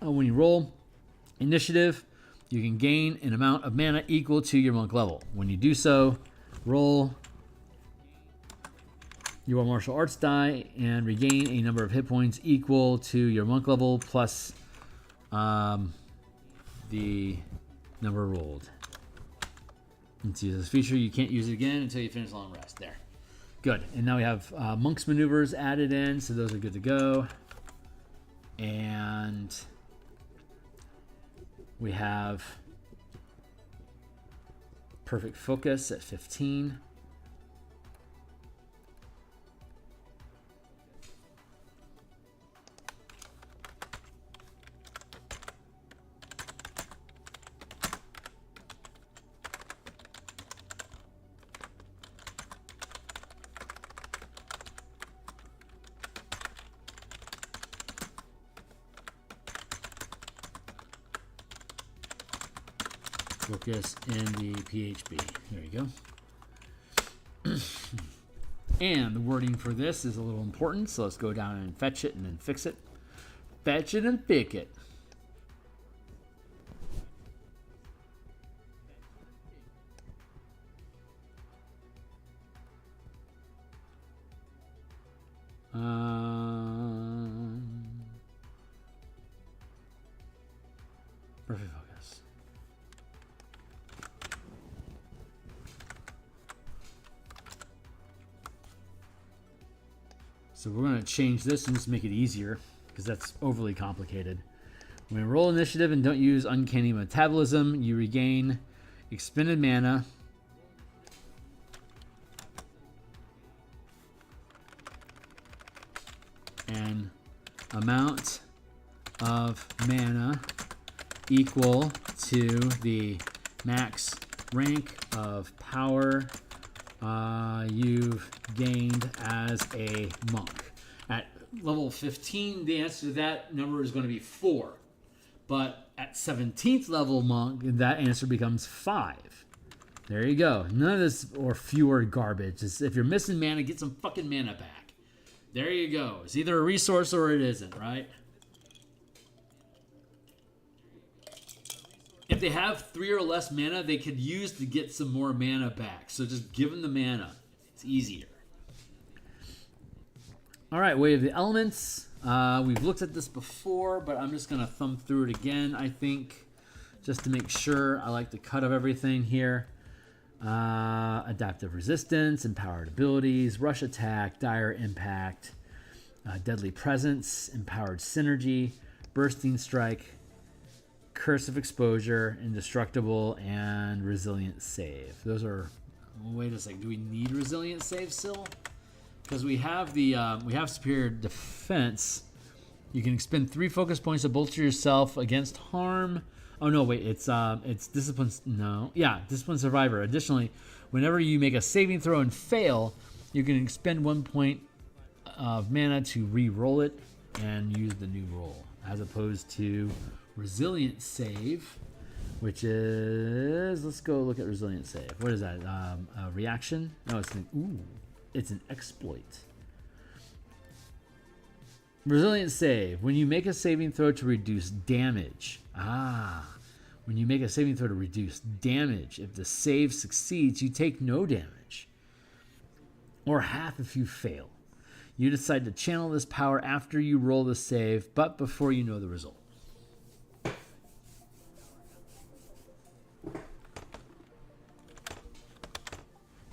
Speaker 1: When you roll initiative, you can gain an amount of mana equal to your monk level. When you do so, roll your martial arts die and regain a number of hit points equal to your monk level plus the number rolled. Let's use this feature. You can't use it again until you finish long rest. There. Good. And now we have monk's maneuvers added in, so those are good to go. And we have perfect focus at 15. Focus in the PHB. There you go. And the wording for this is a little important, so let's go down and fetch it and then fix it. Fetch it and fix it. Perfect focus. So we're going to change this and just make it easier because that's overly complicated. When you roll initiative and don't use Uncanny Metabolism, you regain expended mana and amount of mana equal to the max rank of power you've gained as a monk. At level 15, the answer to that number is going to be 4. But at 17th level monk, that answer becomes 5. There you go. None of this or fewer garbage. It's, if you're missing mana, get some fucking mana back. There you go. It's either a resource or it isn't, right? If they have 3 or less mana, they could use to get some more mana back. So just give them the mana. It's easier. All right, Way of the Elements. We've looked at this before, but I'm just going to thumb through it again, I think, just to make sure. I like the cut of everything here. Adaptive Resistance, Empowered Abilities, Rush Attack, Dire Impact, Deadly Presence, Empowered Synergy, Bursting Strike, Curse of Exposure, Indestructible, and Resilient Save. Those are... Wait a second. Do we need Resilient Save still? Because we have the we have Superior Defense. You can expend 3 focus points to bolster yourself against harm. Oh no, wait. It's Discipline. No, yeah, Discipline Survivor. Additionally, whenever you make a saving throw and fail, you can expend 1 point of mana to re-roll it and use the new roll, as opposed to Resilient Save, which is, let's go look at Resilient Save. What is that? A reaction? No, it's an exploit. Resilient Save. When you make a saving throw to reduce damage. When you make a saving throw to reduce damage, if the save succeeds, you take no damage, or half if you fail. You decide to channel this power after you roll the save, but before you know the result.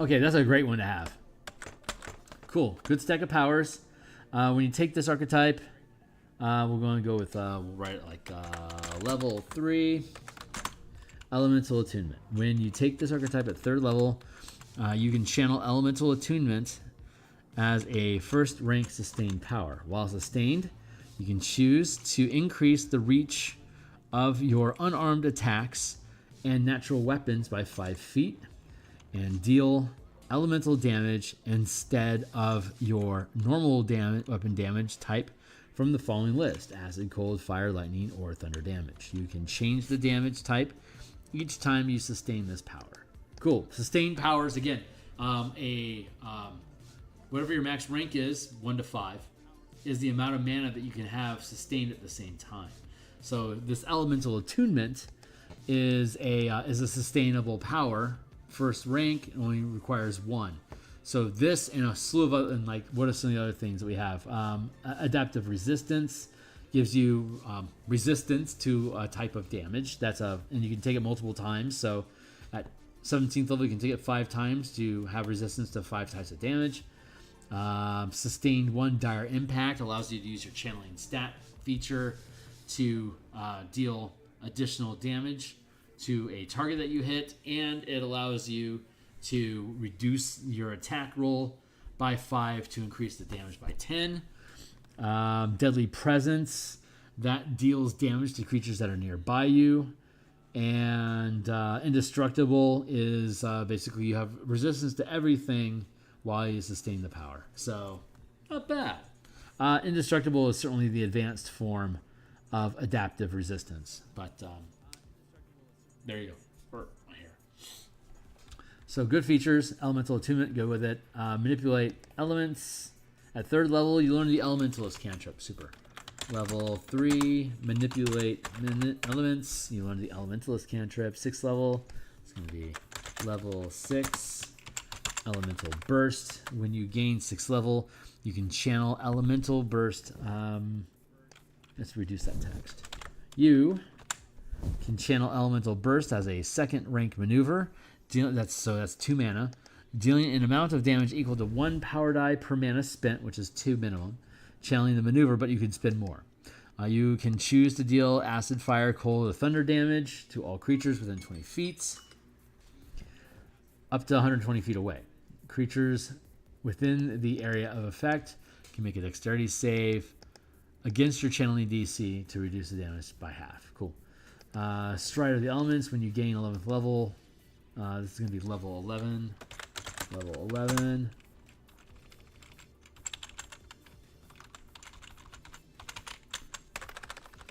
Speaker 1: Okay, that's a great one to have. Cool. Good stack of powers. When you take this archetype, we're going to go with, we'll write it like level 3, Elemental Attunement. When you take this archetype at 3rd level, you can channel Elemental Attunement as a 1st rank sustained power. While sustained, you can choose to increase the reach of your unarmed attacks and natural weapons by 5 feet. And deal elemental damage instead of your normal weapon damage type from the following list: acid, cold, fire, lightning, or thunder damage. You can change the damage type each time you sustain this power. Cool. Sustained powers, again, Whatever your max rank is, 1 to 5, is the amount of mana that you can have sustained at the same time. So this elemental attunement is a sustainable power. First rank only requires 1. So this and a slew of other, and like what are some of the other things that we have? Adaptive resistance gives you resistance to a type of damage. And you can take it multiple times. So at 17th level, you can take it 5 times to have resistance to 5 types of damage. Sustained 1 dire impact allows you to use your channeling stat feature to deal additional damage to a target that you hit, and it allows you to reduce your attack roll by 5 to increase the damage by 10. Deadly Presence, that deals damage to creatures that are nearby you. And Indestructible is basically you have resistance to everything while you sustain the power. So, not bad. Indestructible is certainly the advanced form of adaptive resistance. But there you go. So good features. Elemental Attunement, go with it. Manipulate elements. At 3rd level, you learn the Elementalist cantrip. Super. Level 3, Manipulate elements. You learn the Elementalist cantrip. 6th level, it's going to be level 6. Elemental Burst. When you gain 6th level, you can channel Elemental Burst. Let's reduce that text. You can channel Elemental Burst as a 2nd rank maneuver. That's 2 mana. Dealing an amount of damage equal to 1 power die per mana spent, which is 2 minimum. Channeling the maneuver, but you can spend more. You can choose to deal acid, fire, cold, or thunder damage to all creatures within 20 feet. Up to 120 feet away. Creatures within the area of effect can make a dexterity save against your channeling DC to reduce the damage by half. Cool. Stride of the Elements, when you gain 11th level. This is going to be level 11. Level 11.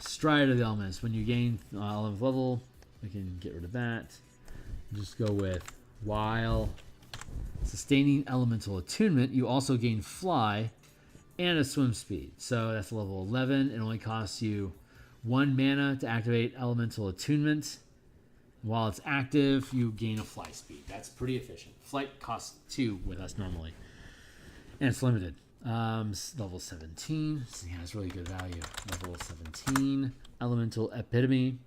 Speaker 1: Stride of the Elements, when you gain 11th level. We can get rid of that. Just go with while sustaining Elemental Attunement, you also gain Fly and a swim speed. So that's level 11. It only costs you 1 mana to activate Elemental Attunement. While it's active, you gain a fly speed. That's pretty efficient. Flight costs 2 with us normally. And it's limited. Level 17. So yeah, it's really good value. Level 17. Elemental Epitome.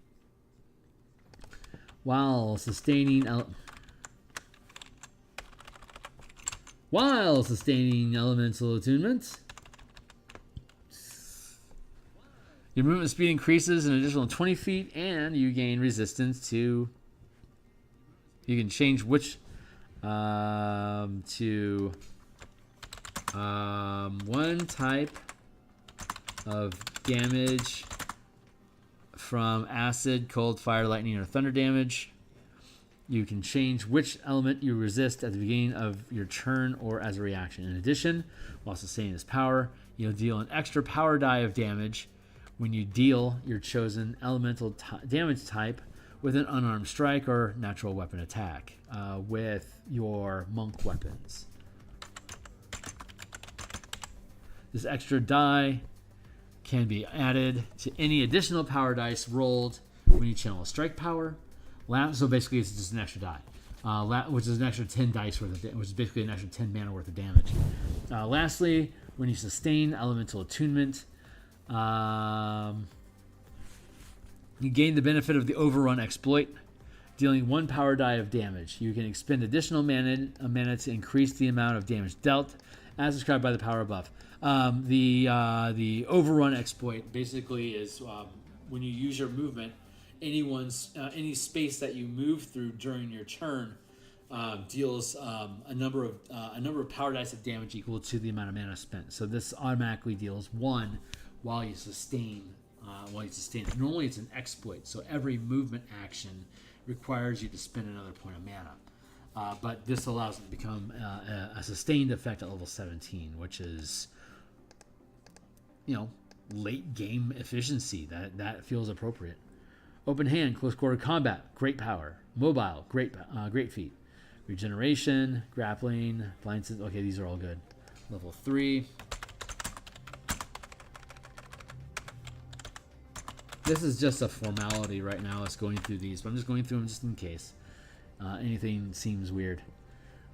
Speaker 1: While sustaining Elemental Attunement, your movement speed increases an additional 20 feet, and you gain resistance to. You can change which to 1 type of damage from acid, cold, fire, lightning, or thunder damage. You can change which element you resist at the beginning of your turn or as a reaction. In addition, while sustaining this power, you'll deal an extra power die of damage when you deal your chosen elemental damage type with an unarmed strike or natural weapon attack with your monk weapons. This extra die can be added to any additional power dice rolled when you channel a strike power. So basically, it's just an extra die, which is an extra 10 dice worth of which is basically an extra 10 mana worth of damage. Lastly, when you sustain Elemental Attunement, you gain the benefit of the Overrun exploit, dealing 1 power die of damage. You can expend additional mana to increase the amount of damage dealt, as described by the power above. The Overrun exploit basically is when you use your movement, any space that you move through during your turn deals a number of power dice of damage equal to the amount of mana spent. So this automatically deals 1 while you sustain. Normally it's an exploit, so every movement action requires you to spend another point of mana. But this allows it to become a sustained effect at level 17, which is, late game efficiency. That feels appropriate. Open hand, close quarter combat, great power. Mobile, great feat. regeneration, grappling, blind. Okay, these are all good. Level 3. This is just a formality right now. Us going through these, but I'm just going through them just in case anything seems weird.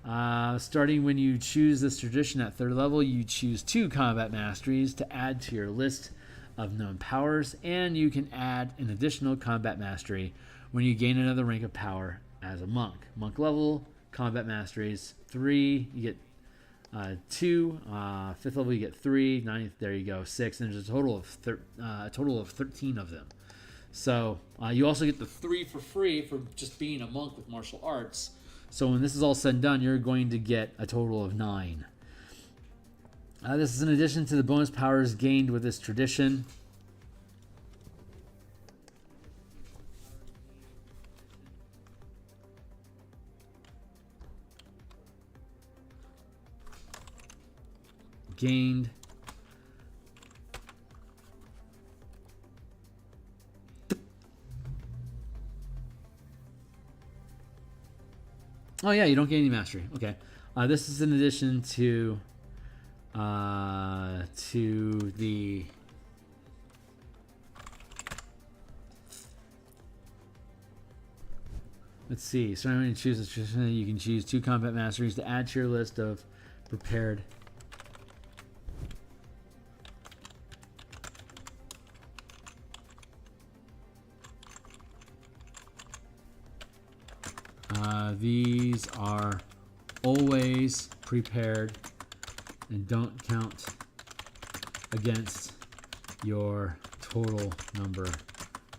Speaker 1: Starting when you choose this tradition at 3rd level, you choose 2 combat masteries to add to your list of known powers, and you can add an additional combat mastery when you gain another rank of power as a monk. Monk level, combat masteries 3, you get 2. 5th level you get 3. 9th, there you go, 6. And there's a total of 13 of them. So you also get the 3 for free for just being a monk with martial arts. So when this is all said and done, you're going to get a total of 9. This is in addition to the bonus powers gained with this tradition. Gained. Oh yeah, you don't get any mastery. Okay, this is in addition to the let's see. So I'm going to choose a tradition. You can choose 2 combat masteries to add to your list of prepared. These are always prepared and don't count against your total number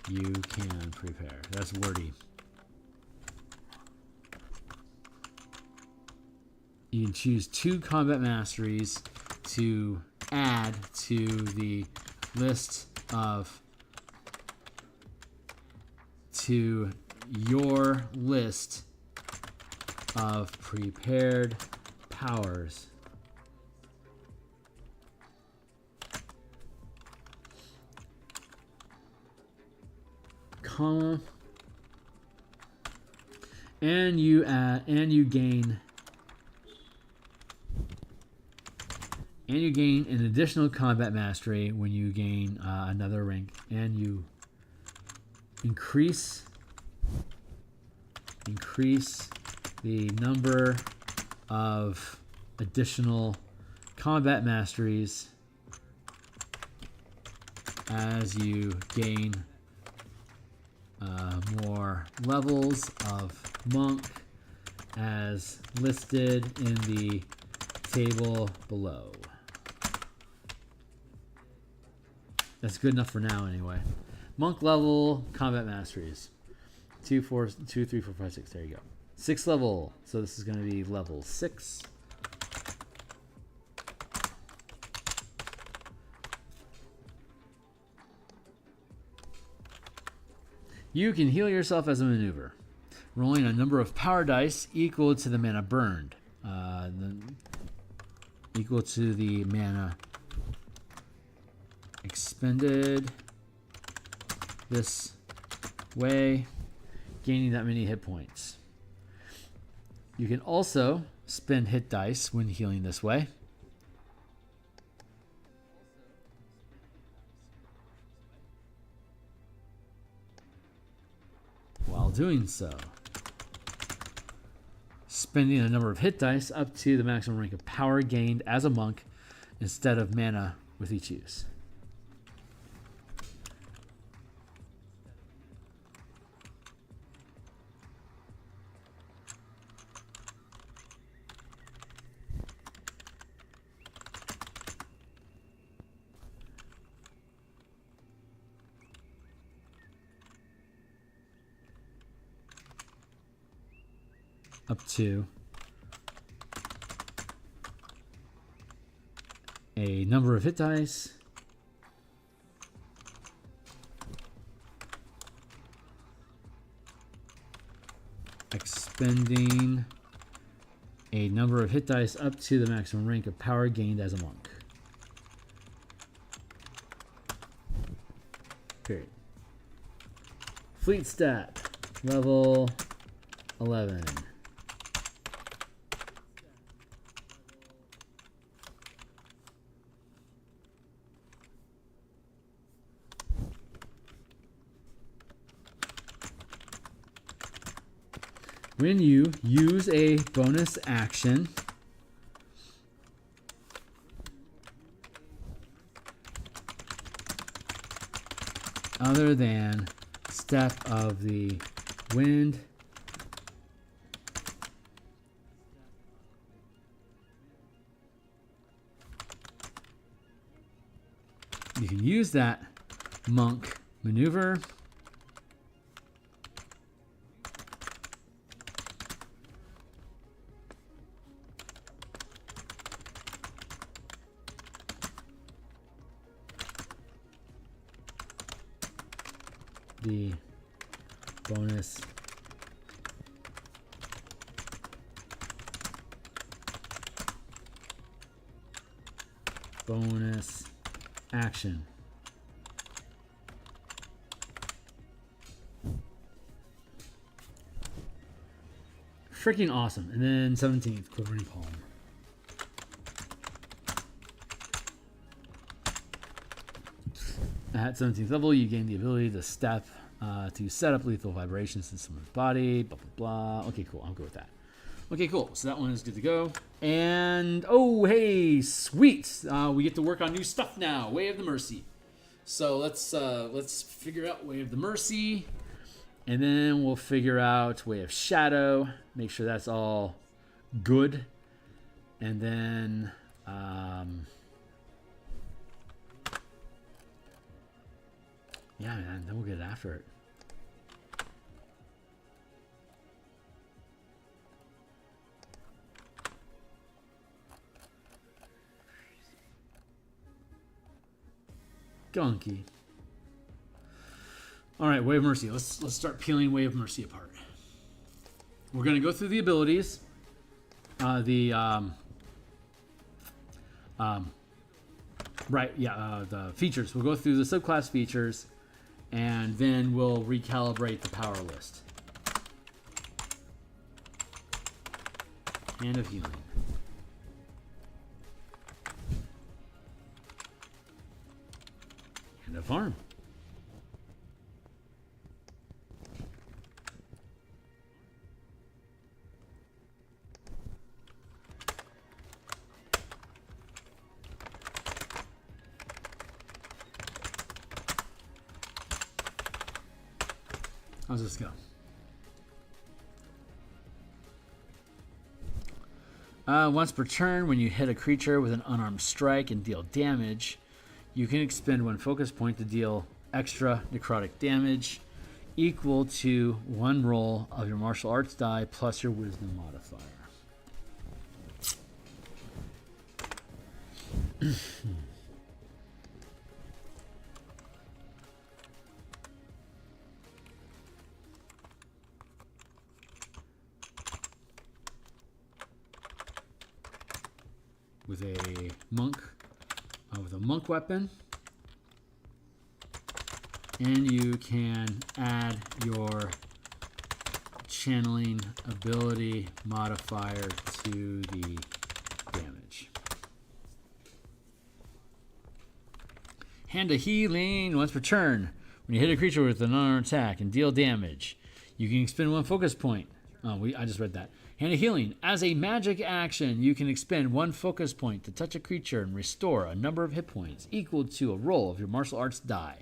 Speaker 1: you can prepare. That's wordy. You can choose 2 combat masteries to add to the list of your list of prepared powers. Comma. And you gain an additional combat mastery when you gain another rank, and you increase the number of additional combat masteries as you gain more levels of monk as listed in the table below. That's good enough for now anyway. Monk level combat masteries. 2, 3, 4, 5, 6. There you go. 6th level. So this is going to be level 6. You can heal yourself as a maneuver, rolling a number of power dice equal to the mana burned. Equal to the mana expended this way, gaining that many hit points. You can also spend hit dice when healing this way. While doing so, spending a number of hit dice up to the maximum rank of power gained as a monk instead of mana with each use. Up to a number of hit dice expending a number of hit dice up to the maximum rank of power gained as a monk. Period. Fleet stat level 11. When you use a bonus action other than Step of the Wind, you can use that monk maneuver the bonus action. Freaking awesome. And then 17th, Quivering Palm. At 17th level, you gain the ability to step to set up lethal vibrations in someone's body, blah, blah, blah. Okay, cool. I'll go with that. Okay, cool. So that one is good to go. And, oh, hey, sweet. We get to work on new stuff now. Way of the Mercy. So let's figure out Way of the Mercy. And then we'll figure out Way of Shadow. Make sure that's all good. And then... yeah, man, then we'll get after it. Gunky. All right, Way of Mercy. Let's start peeling Way of Mercy apart. We're going to go through the abilities. The features. We'll go through the subclass features. And then we'll recalibrate the power list. Hand of Healing. Hand of Harm. How's this go? Once per turn, when you hit a creature with an unarmed strike and deal damage, you can expend one focus point to deal extra necrotic damage equal to one roll of your martial arts die plus your wisdom modifier. With a monk weapon, and you can add your channeling ability modifier to the damage. Hand of Healing. Once per turn, when you hit a creature with an unarmed attack and deal damage, you can expend one focus point. I just read that. Hand of Healing. As a magic action, you can expend one focus point to touch a creature and restore a number of hit points equal to a roll of your martial arts die,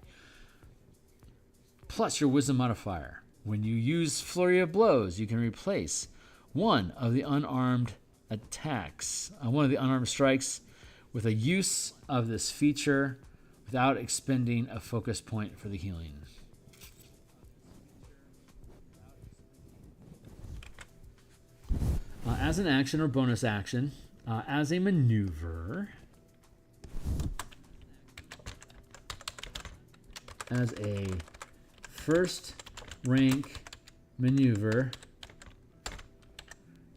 Speaker 1: plus your wisdom modifier. When you use Flurry of Blows, you can replace one of the unarmed attacks, one of the unarmed strikes, with a use of this feature without expending a focus point for the healing. As an action or bonus action, as a maneuver, as a first rank maneuver,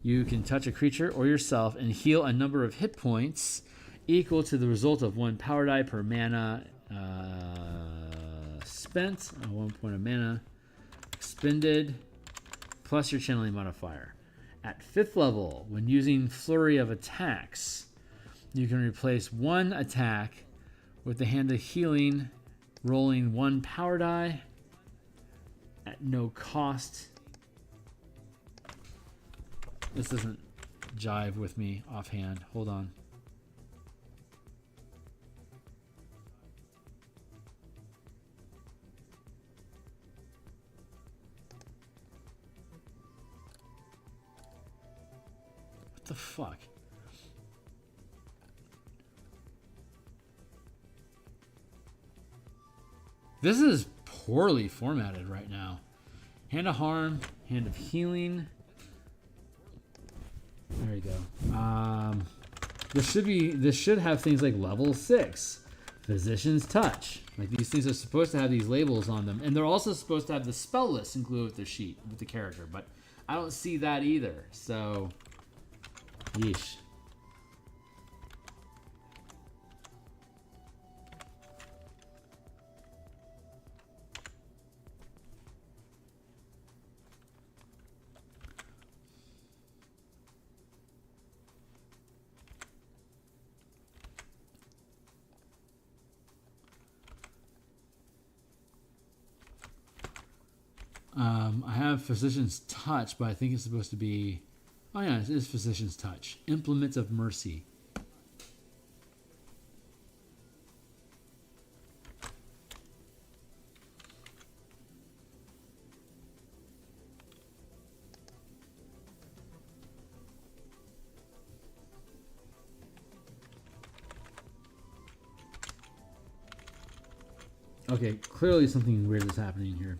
Speaker 1: you can touch a creature or yourself and heal a number of hit points equal to the result of one power die per mana spent, 1 point of mana expended, plus your channeling modifier. At 5th level, when using Flurry of Attacks, you can replace one attack with the Hand of Healing, rolling one power die at no cost This doesn't jive with me offhand. Hold on. What the fuck? This is poorly formatted right now. Hand of Harm, Hand of Healing. There you go. This should have things like level 6, Physician's Touch. Like these things are supposed to have these labels on them, and they're also supposed to have the spell list included with the sheet with the character. But I don't see that either. So, yeesh. I have Physician's Touch, but I think it's supposed to be... Oh yeah, it is Physician's Touch. Implements of Mercy. Okay, clearly something weird is happening here.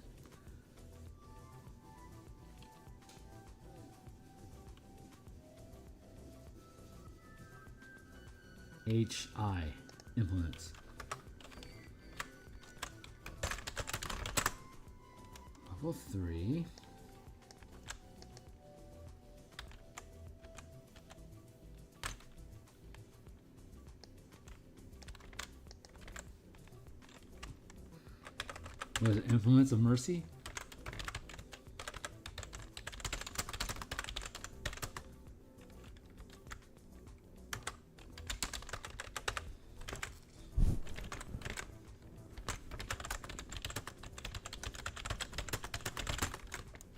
Speaker 1: HI implements. Level 3. What is it? Implements of Mercy?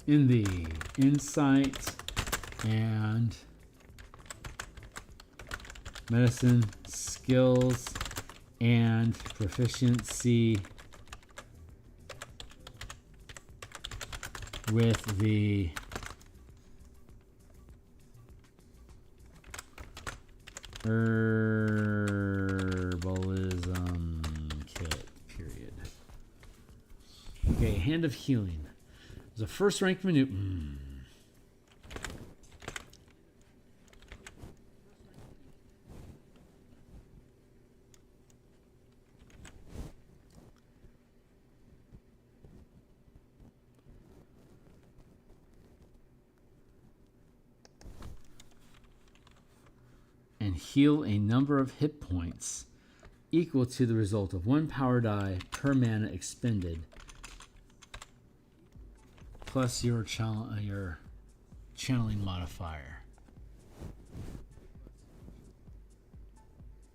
Speaker 1: In the insight and medicine skills and proficiency with the herbalism kit, period. Okay, Hand of Healing. There's a first rank menu. And heal a number of hit points equal to the result of 1 power die per mana expended plus your channeling modifier.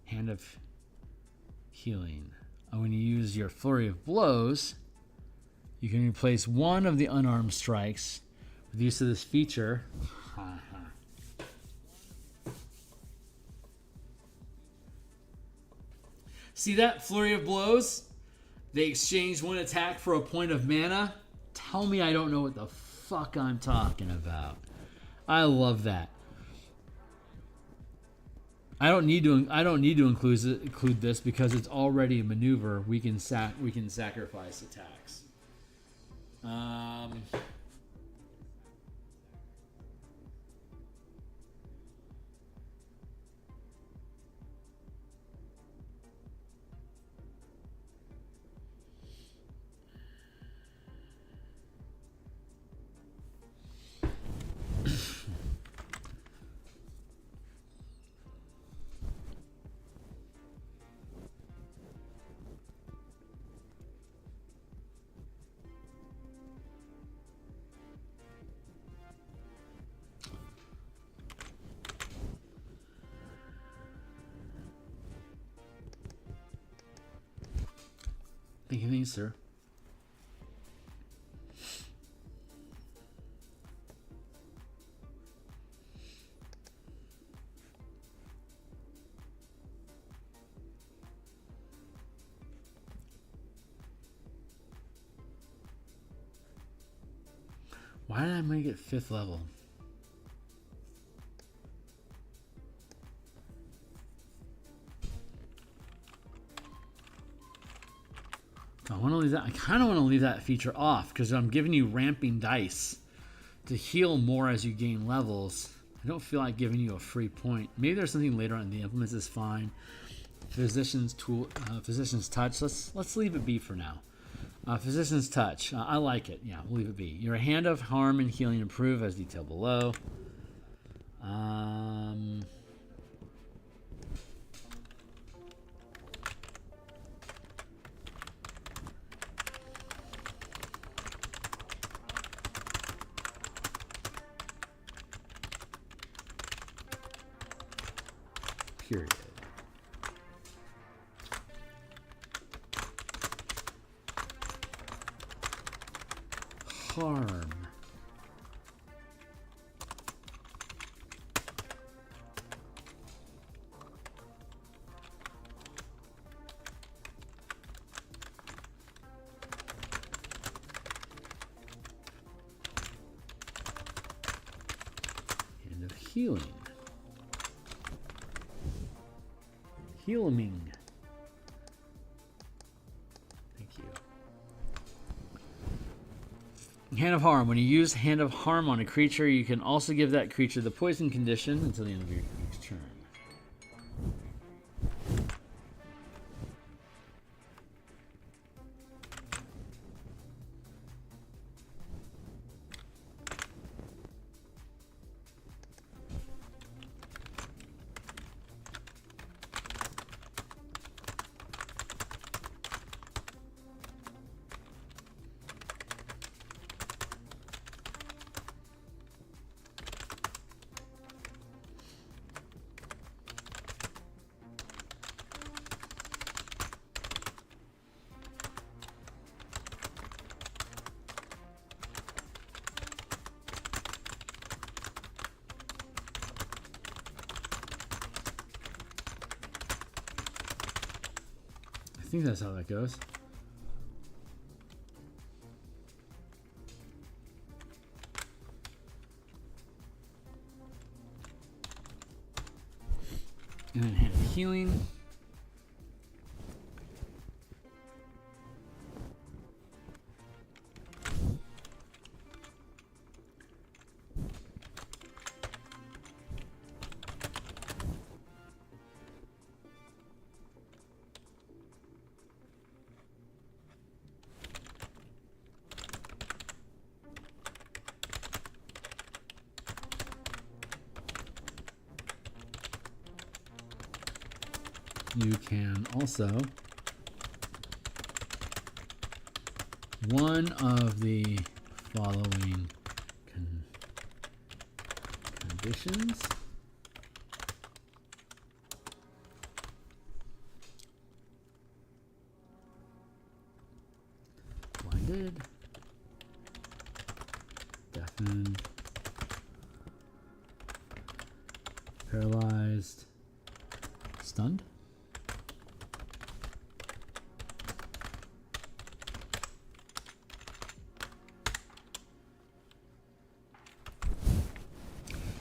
Speaker 1: Hand of Healing. When you use your Flurry of Blows, you can replace one of the unarmed strikes with use of this feature. See that? Flurry of Blows? They exchange one attack for a point of mana. Tell me I don't know what the fuck I'm talking about. I love that. I don't need to include this because it's already a maneuver. We can sacrifice attacks. Thank you, sir. Why did I make it 5th level? I want to leave that. I kind of want to leave that feature off because I'm giving you ramping dice to heal more as you gain levels. I don't feel like giving you a free point. Maybe there's something later on. The implements is fine. Physician's tool, physician's touch. Let's leave it be for now. Physician's touch. I like it. Yeah, we'll leave it be. Your hand of harm and healing improve as detailed below. Period. Harm. Hand of healing. Healing. Thank you. Hand of Harm. When you use Hand of Harm on a creature, you can also give that creature the poison condition until the end of your next turn. I think that's how that goes. And then Hand of Healing. You can also one of the following conditions. Blinded, deafened, paralyzed, stunned.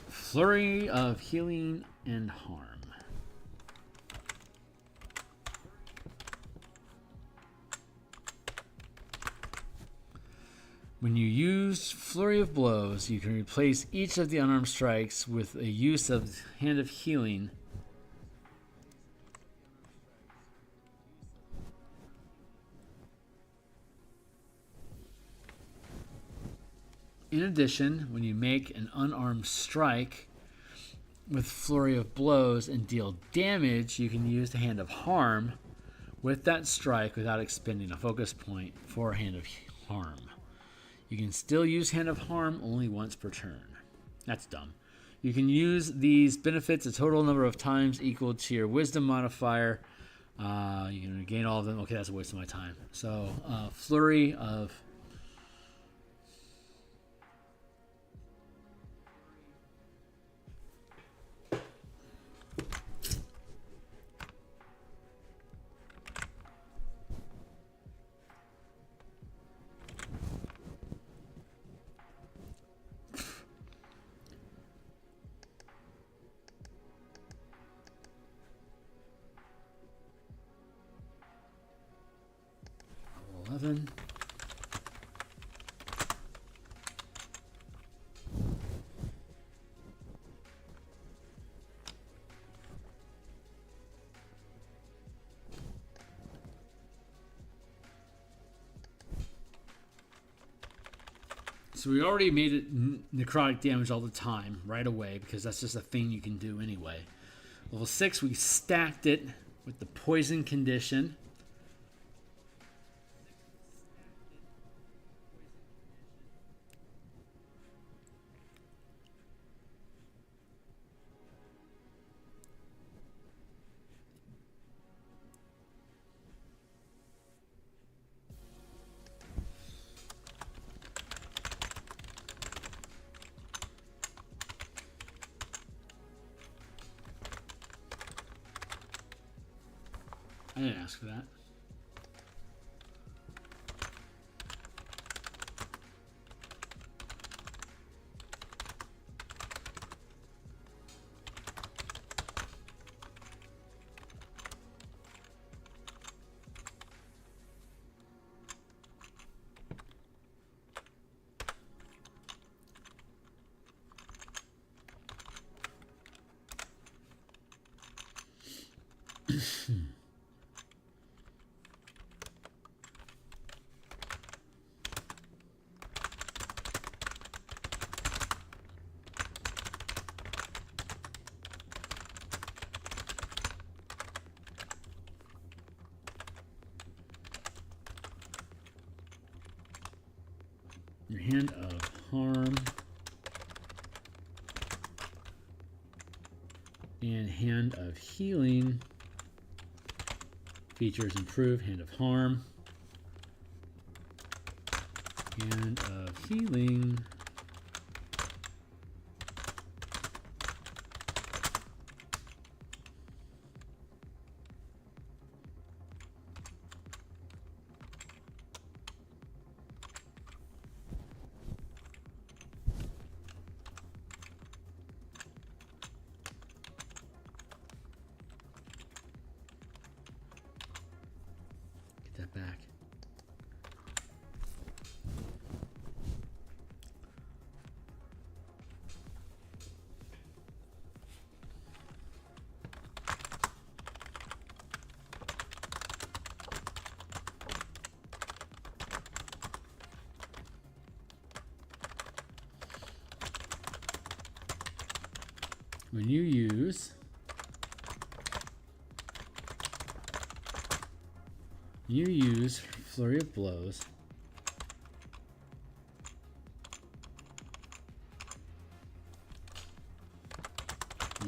Speaker 1: Flurry of Healing and Harm. When you use Flurry of Blows, you can replace each of the unarmed strikes with a use of Hand of Healing. In addition, when you make an unarmed strike with Flurry of Blows and deal damage, you can use the Hand of Harm with that strike without expending a focus point for Hand of Harm. You can still use Hand of Harm only once per turn. That's dumb. You can use these benefits a total number of times equal to your Wisdom modifier. You can gain all of them. Okay, that's a waste of my time. So, Flurry of... 7. So we already made it necrotic damage all the time, right away, because that's just a thing you can do anyway. Level 6, we stacked it with the poison condition. I didn't ask for that. Your hand of harm and hand of healing. Features improve. Hand of harm. Hand of healing. Back. When you use Flurry of Blows,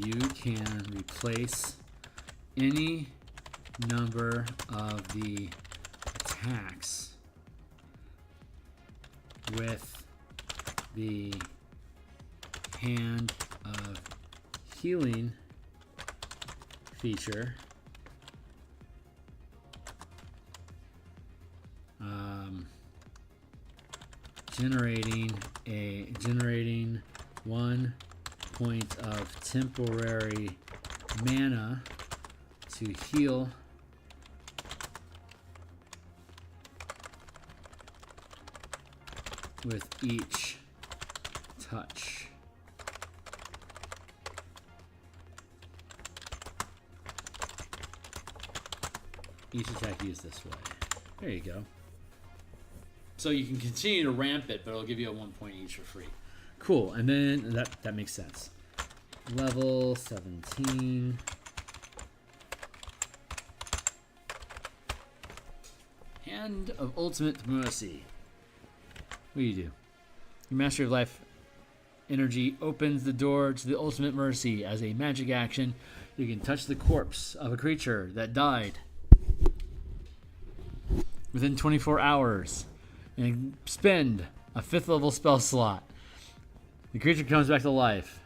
Speaker 1: you can replace any number of the attacks with the Hand of Healing feature. Generating 1 point of temporary mana to heal with each touch. Each attack used this way. There you go. So you can continue to ramp it, but it'll give you a 1 point each for free. Cool, and then that makes sense. Level 17. Hand of Ultimate Mercy. What do? Your Mastery of Life energy opens the door to the Ultimate Mercy. As a magic action, you can touch the corpse of a creature that died within 24 hours. And spend a 5th level spell slot. The creature comes back to life.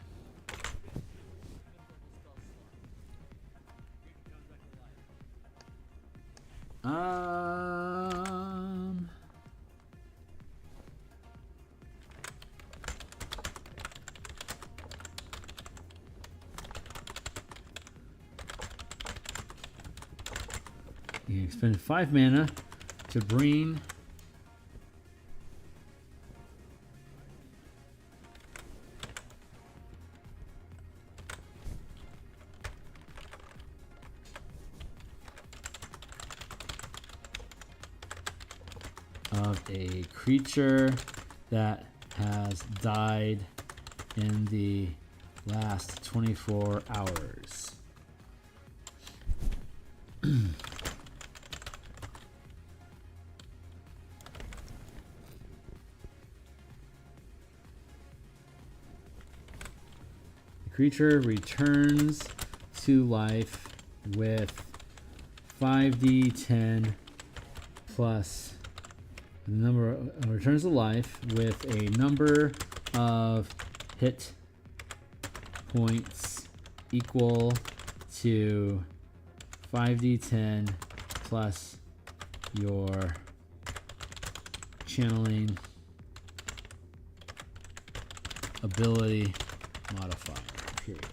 Speaker 1: You spend 5 mana to bring of a creature that has died in the last 24 hours. The creature returns to life with 5d10 plus the number returns to life with a number of hit points equal to 5d10 plus your channeling ability modifier. Period.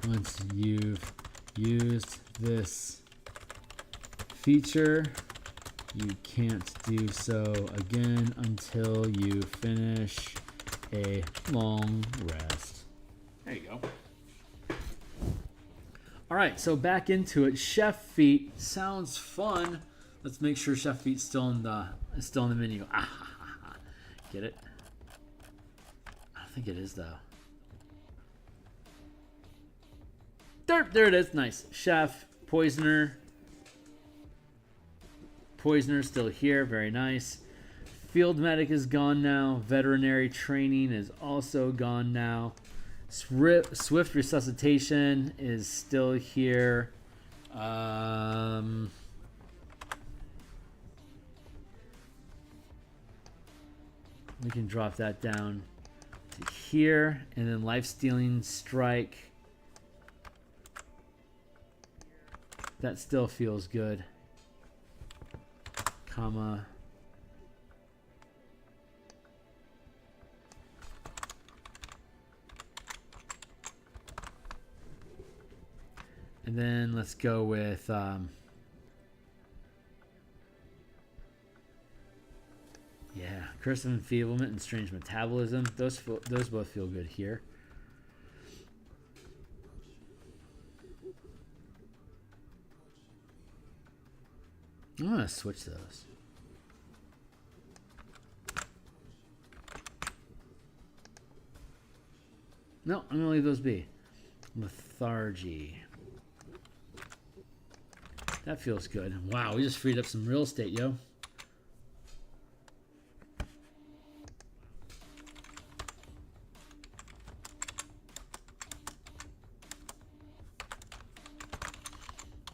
Speaker 1: Once you've used this feature, you can't do so again until you finish a long rest. There you go. All right, so back into it. Chef Feet sounds fun. Let's make sure Chef Feet's still in the menu. Get it? I don't think it is though. There it is. Nice. Chef, Poisoner. Poisoner still here. Very nice. Field Medic is gone now. Veterinary Training is also gone now. Swift Resuscitation is still here. We can drop that down to here. And then Life Stealing Strike. That still feels good. Comma. And then let's go with yeah, Curse of Enfeeblement and Strange Metabolism. Those both feel good here. I'm gonna switch those. No, I'm gonna leave those be. Theurgy. That feels good. Wow, we just freed up some real estate, yo.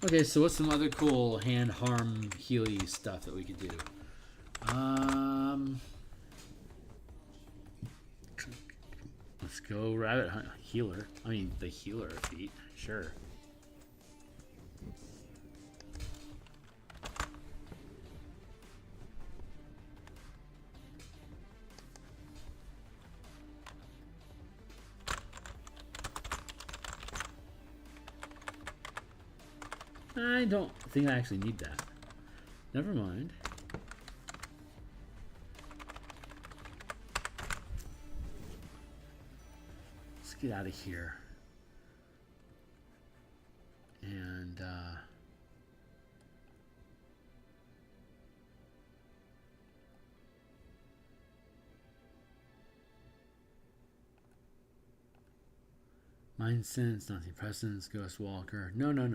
Speaker 1: Okay, so what's some other cool hand harm healy stuff that we could do? Let's go rabbit hunt healer. I mean the healer feat, sure. I don't think I actually need that. Never mind. Let's get out of here. And Mind Sense, Nazi Presence, Ghost Walker. No. No,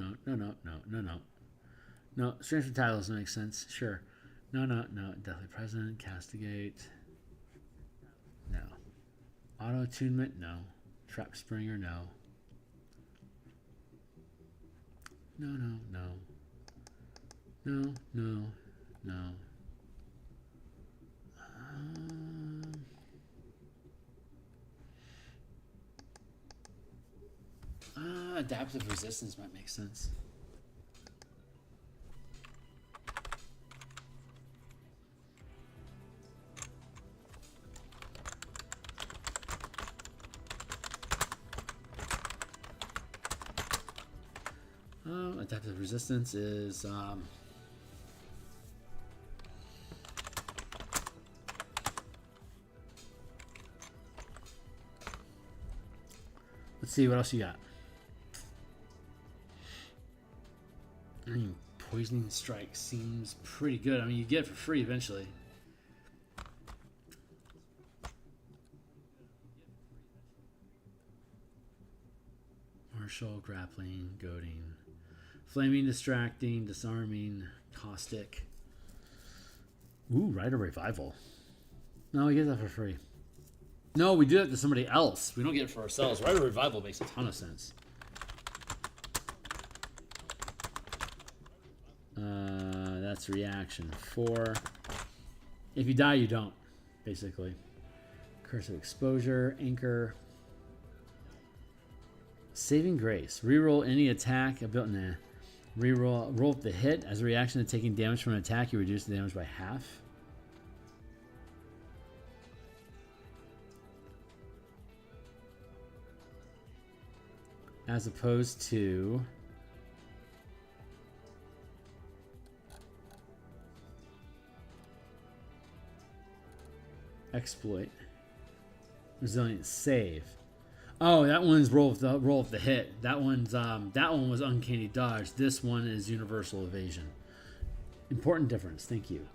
Speaker 1: Strange Metabolism doesn't make sense. Sure. No. Deathly Present, Castigate. No. Auto Attunement, no. Trap Springer, no. No. Adaptive Resistance might make sense. Adaptive Resistance is Let's see what else you got. I mean, Poisoning Strike seems pretty good. I mean, you get it for free eventually. Martial, Grappling, Goading, Flaming, Distracting, Disarming, Caustic. Ooh, Rite of Revival. No, we get that for free. No, we do that to somebody else. We don't get it for ourselves. Rite of Revival makes a ton of sense. That's reaction 4. If you die, you don't, basically. Curse of Exposure, Anchor. Saving Grace. Reroll any attack. Reroll roll the hit. As a reaction to taking damage from an attack, you reduce the damage by half. As opposed to Exploit. Resilient Save. Oh, that one's roll of the hit. That one was Uncanny Dodge. This one is Universal Evasion. Important difference. Thank you.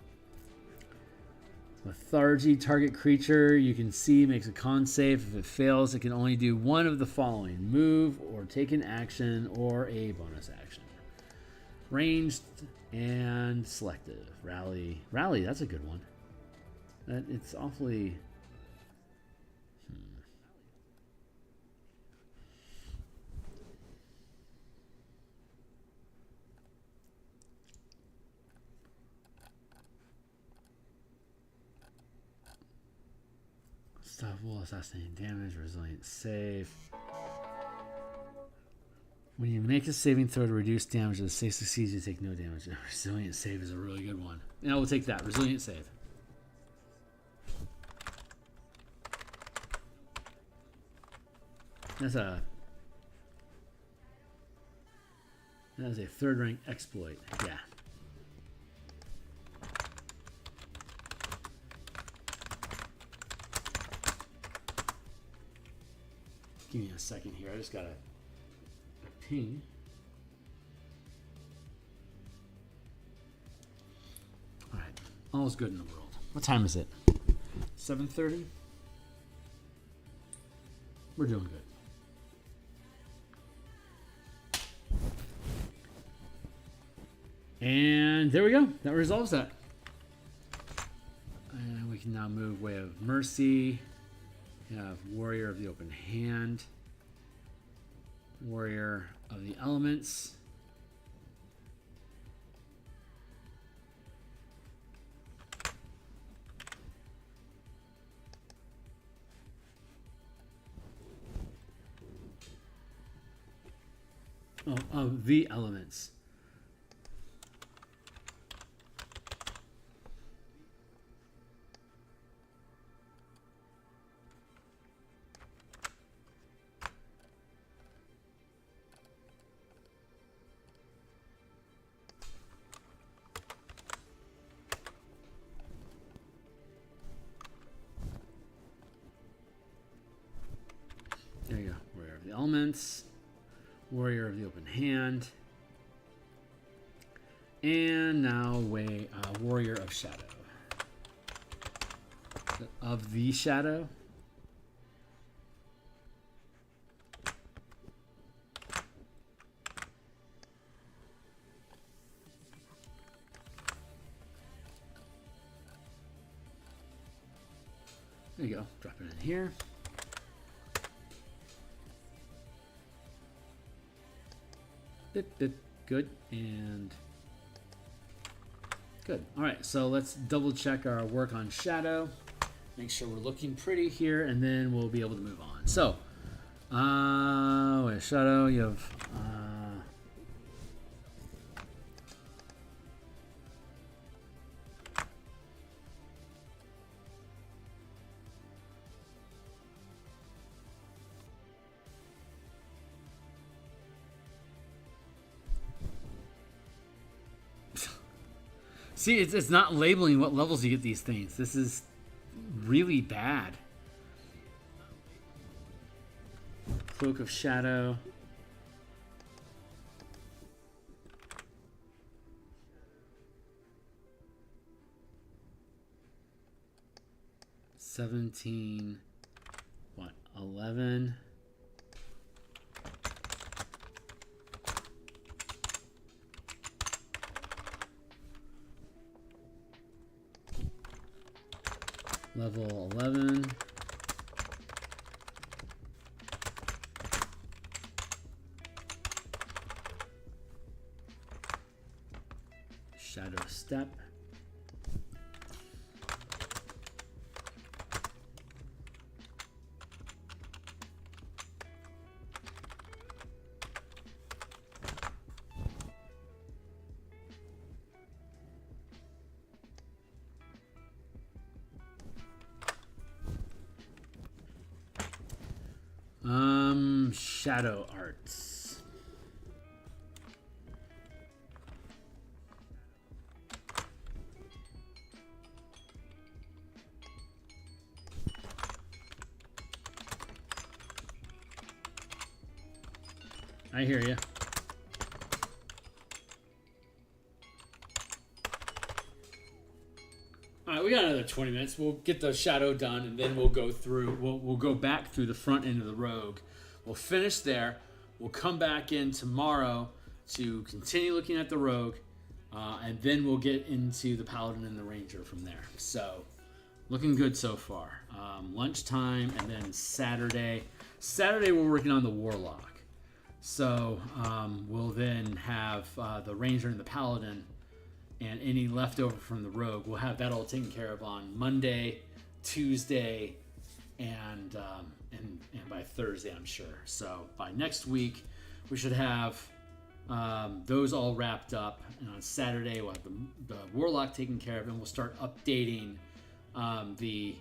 Speaker 1: Theurgy, target creature you can see makes a con save. If it fails, it can only do one of the following: move, or take an action, or a bonus action. Ranged and selective. Rally. Rally, that's a good one. It's awfully... Stoppable, assassinating damage, resilient save. When you make a saving throw to reduce damage, the save succeeds, you take no damage. Resilient save is a really good one. And I will take that. Resilient save. That is a 3rd rank exploit. Yeah. Give me a second here. I just got a ping. All right. All's good in the world. What time is it? 7:30? We're doing good. And there we go. That resolves that. And we can now move Way of Mercy. We have Warrior of the Open Hand. Warrior of the Elements. Oh, of the Elements. There you go. Warrior of the Elements. Warrior of the Open Hand. And now Warrior of Shadow. Of the Shadow. There you go. Drop it in here. Good and good. All right, so let's double check our work on Shadow. Make sure we're looking pretty here, and then we'll be able to move on. So, with Shadow, you have see, it's not labeling what levels you get these things. This is really bad. Cloak of Shadow. $17, what, 11? Level 11. Shadow Step. Shadow Arts. I hear you. All right, we got another 20 minutes. We'll get the shadow done, and then we'll go through. We'll go back through the front end of the rogue. We'll finish there. We'll come back in tomorrow to continue looking at the rogue, and then we'll get into the paladin and the ranger from there. So, looking good so far. Lunchtime, and then Saturday. Saturday we're working on the warlock. So we'll then have the ranger and the paladin, and any leftover from the rogue. We'll have that all taken care of on Monday, Tuesday, and by Thursday, I'm sure. So by next week, we should have those all wrapped up. And on Saturday, we'll have the warlock taken care of, and we'll start updating the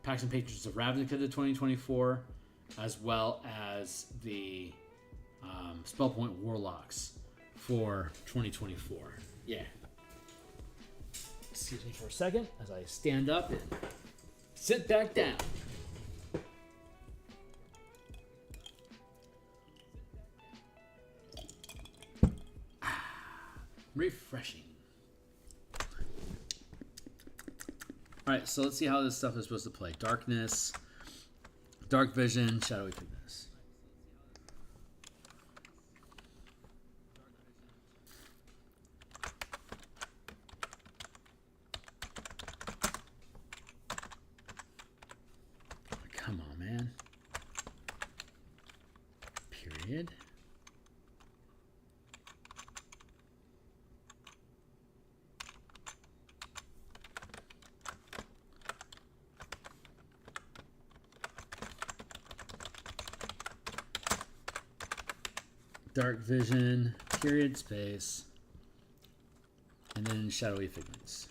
Speaker 1: Pacts and Patrons of Ravnica to 2024, as well as the Spell Point Warlocks for 2024. Yeah. Excuse me for a second as I stand up and sit back down. Refreshing. Alright, so let's see how this stuff is supposed to play. Darkness, Dark Vision, Shadowy Fitness. Come on, man. Period. Dark Vision, period, space, and then Shadowy Figments.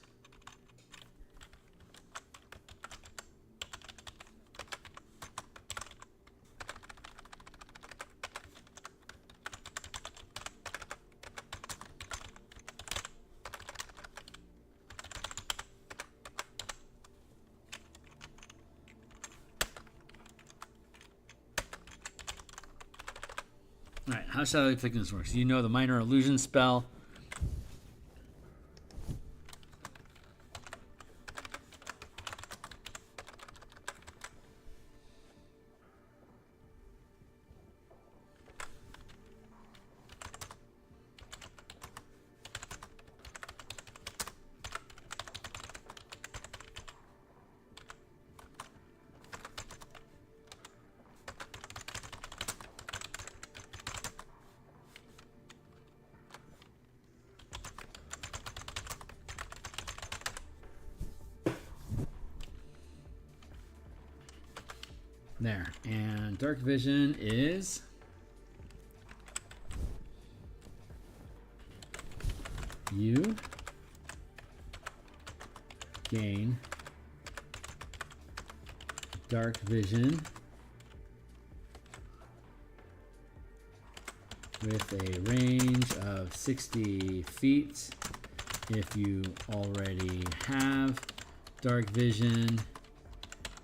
Speaker 1: Alright, how Shadowy Figments works. You know the minor illusion spell. There. And Dark Vision is you gain Dark Vision with a range of 60 feet. If you already have Dark Vision,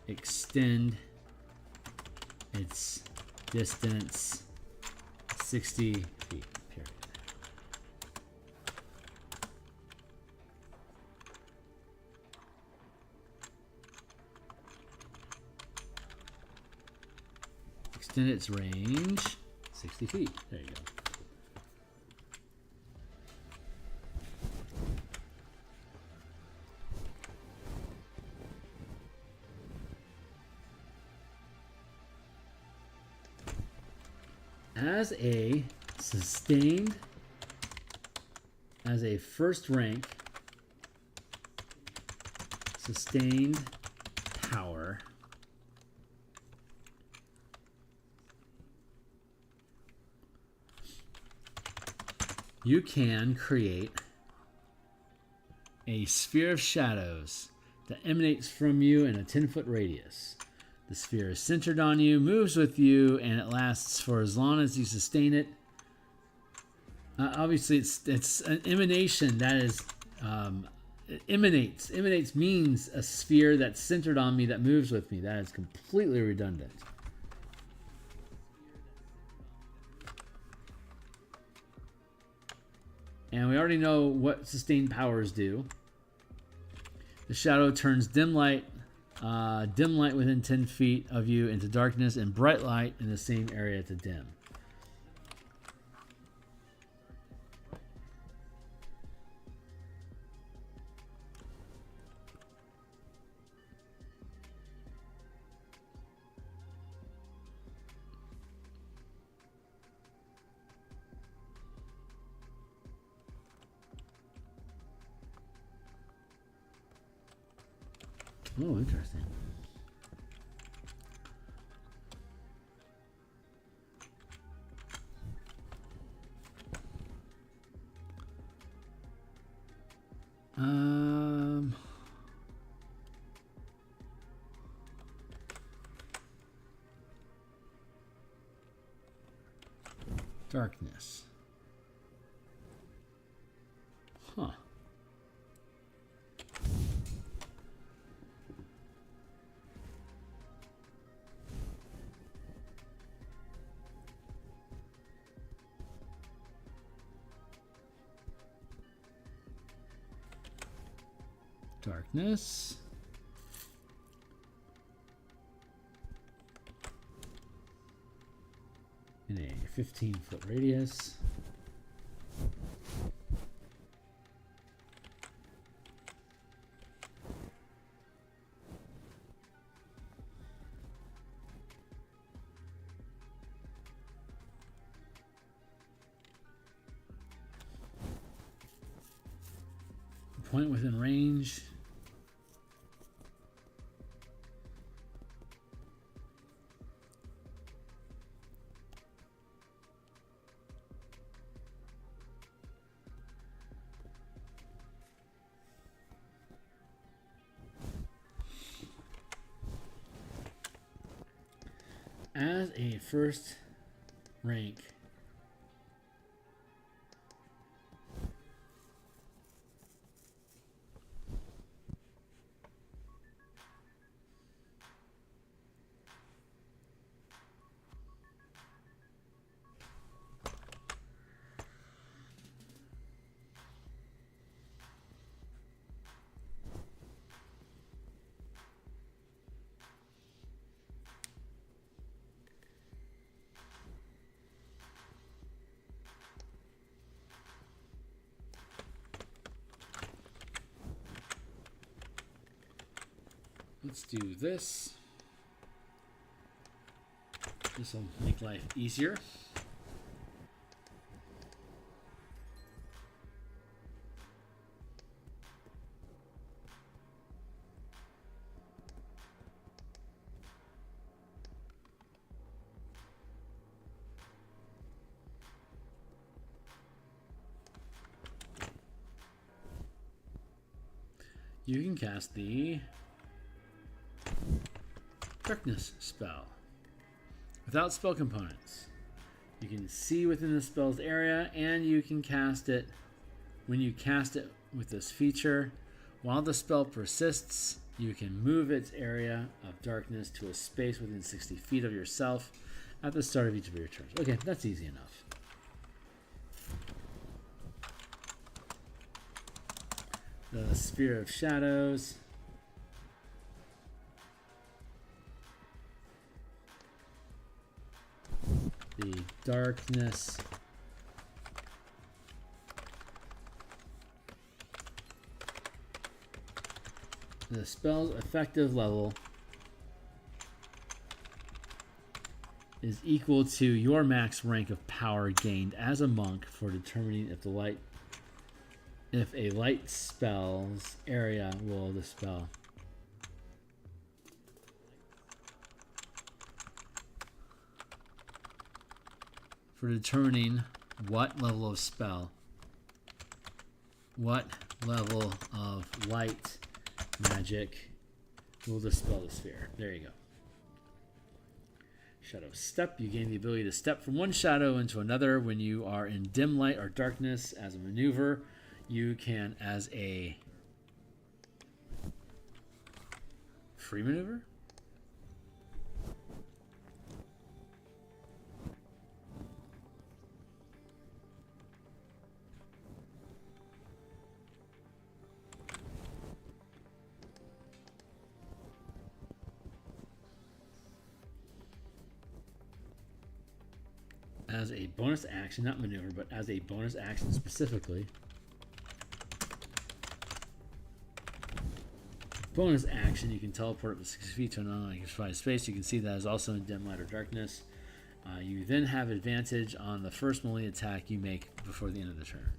Speaker 1: extend its distance 60 feet, period. Extend its range 60 feet. There you go. As a sustained, as a first rank sustained power, you can create a sphere of shadows that emanates from you in a 10-foot radius. The sphere is centered on you, moves with you, and it lasts for as long as you sustain it. Obviously, it's an emanation that is it emanates. Emanates means a sphere that's centered on me that moves with me. That is completely redundant. And we already know what sustained powers do. The shadow turns dim light within 10 feet of you into darkness, and bright light in the same area to dim. Oh, interesting. Darkness. Huh. Darkness. In a 15-foot radius. Point within range. As a first rank let's do this. This will make life easier. You can cast the Darkness spell without spell components. You can see within the spell's area, and you can cast it when you cast it with this feature. While the spell persists, You can move its area of darkness to a space within 60 feet of yourself at the start of each of your turns. Okay, that's easy enough. The Sphere of Shadows. The darkness. The spell's effective level is equal to your max rank of power gained as a monk for determining if a light spell's area will dispel. For determining what level of spell, what level of light magic will dispel the sphere. There you go. Shadow Step. You gain the ability to step from one shadow into another when you are in dim light or darkness. As a maneuver, you can, as a free maneuver? As a bonus action, not maneuver, but as a bonus action specifically. Bonus action, you can teleport up to 6 feet to an unoccupied space. You can see that is also in dim light or darkness. You then have advantage on the first melee attack you make before the end of the turn.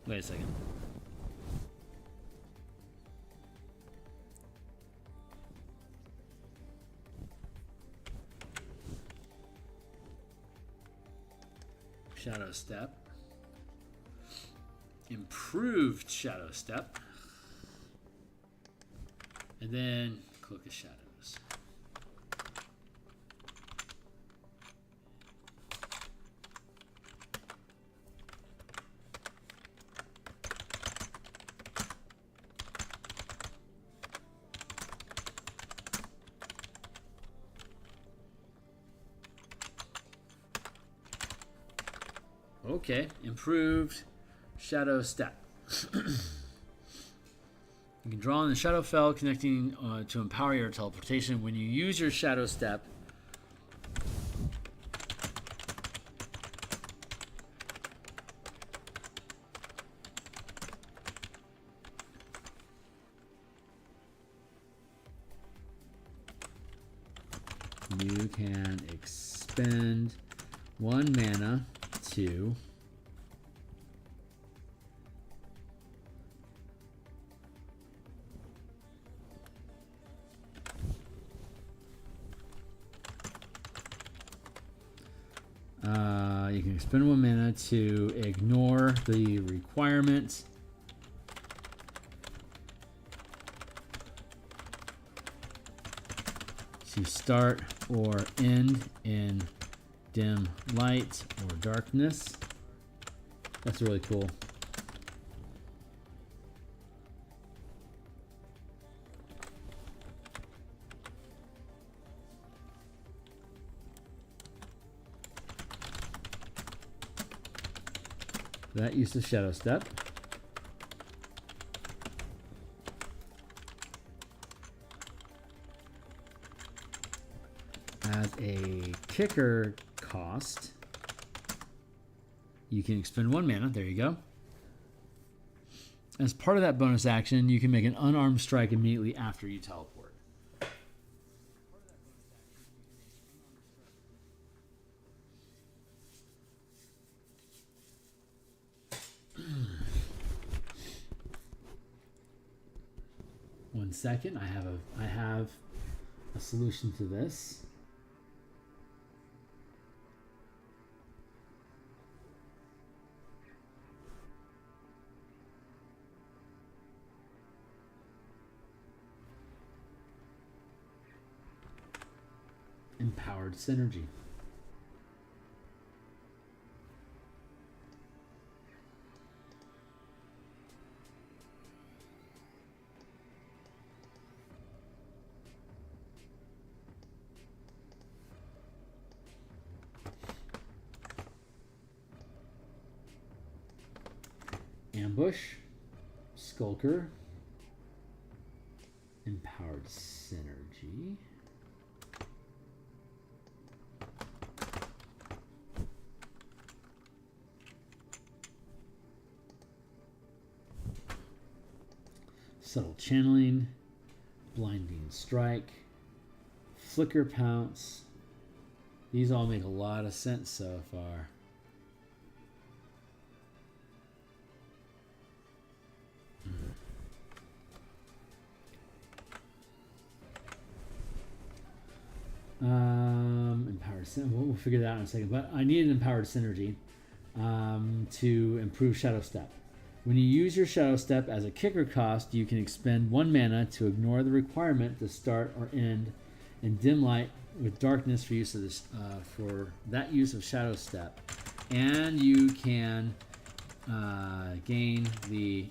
Speaker 1: Wait a second. Shadow Step. Improved Shadow Step. And then Cloak of Shadows. Okay, improved Shadow Step. You can draw on the Shadowfell, connecting to empower your teleportation. When you use your Shadow Step, you can expend 1 mana to you can spend 1 mana to ignore the requirement to start or end in dim light or darkness. That's really cool. That use of Shadow Step. As a kicker cost, you can expend 1 mana. There you go. As part of that bonus action, you can make an unarmed strike immediately after you teleport. One second, I have a solution to this. Empowered synergy. Ambush, Skulker, Empowered Synergy. Subtle Channeling, Blinding Strike, Flicker Pounce. These all make a lot of sense so far. Empowered Synergy. We'll figure that out in a second. But I need an Empowered Synergy to improve Shadow Step. When you use your Shadow Step as a kicker cost, you can expend 1 mana to ignore the requirement to start or end in dim light with darkness for use of this for use of Shadow Step, and you can gain the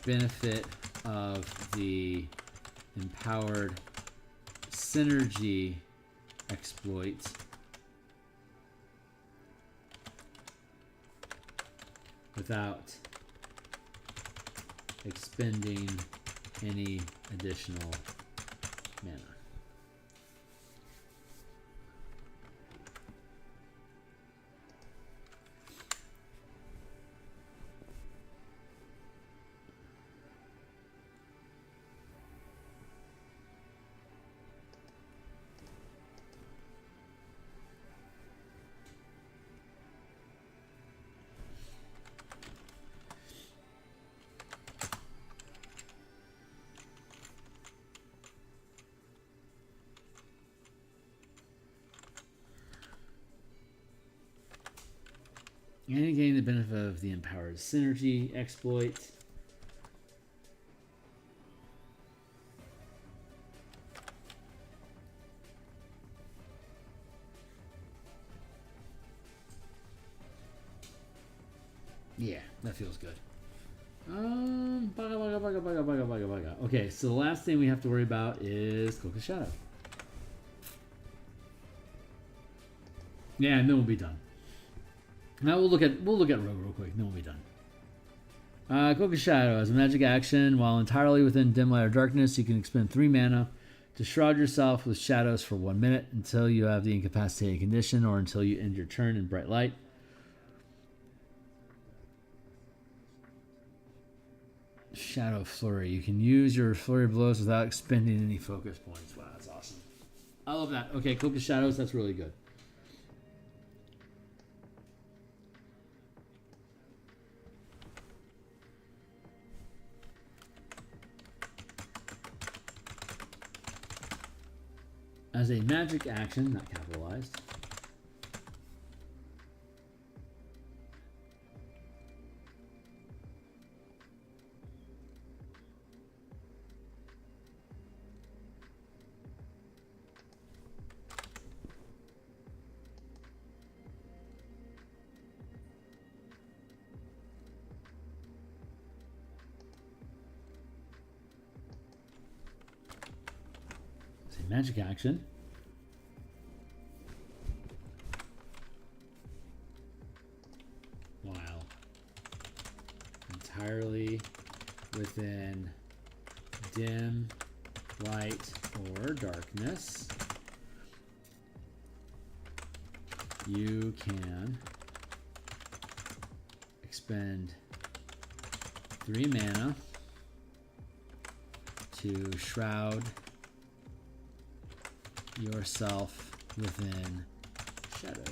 Speaker 1: benefit of the Empowered Synergy exploit without expending any additional mana. And gain the benefit of the Empowered Synergy exploit. Yeah, that feels good. Okay, so the last thing we have to worry about is Cloak of Shadow. Yeah, and then we'll be done. Now we'll look at Rogue real quick, then we'll be done. Cloak of Shadow. As a magic action, while entirely within dim light or darkness, you can expend 3 mana to shroud yourself with shadows for 1 minute until you have the incapacitated condition or until you end your turn in bright light. Shadow Flurry. You can use your flurry blows without expending any focus points. Wow, that's awesome. I love that. Okay, Cloak of Shadows, that's really good. As a magic action, not capitalized. As a magic action. Entirely within dim light or darkness, you can expend 3 mana to shroud yourself within shadows.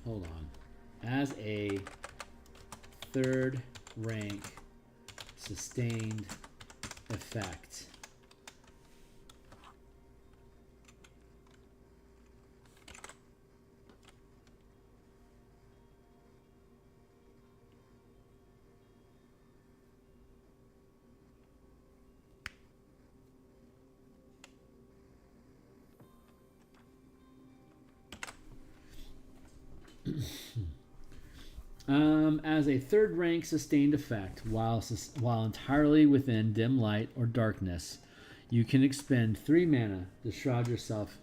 Speaker 1: Hold on. As a 3rd rank sustained effect, as a 3rd rank sustained effect, while entirely within dim light or darkness, You can expend 3 mana to shroud yourself.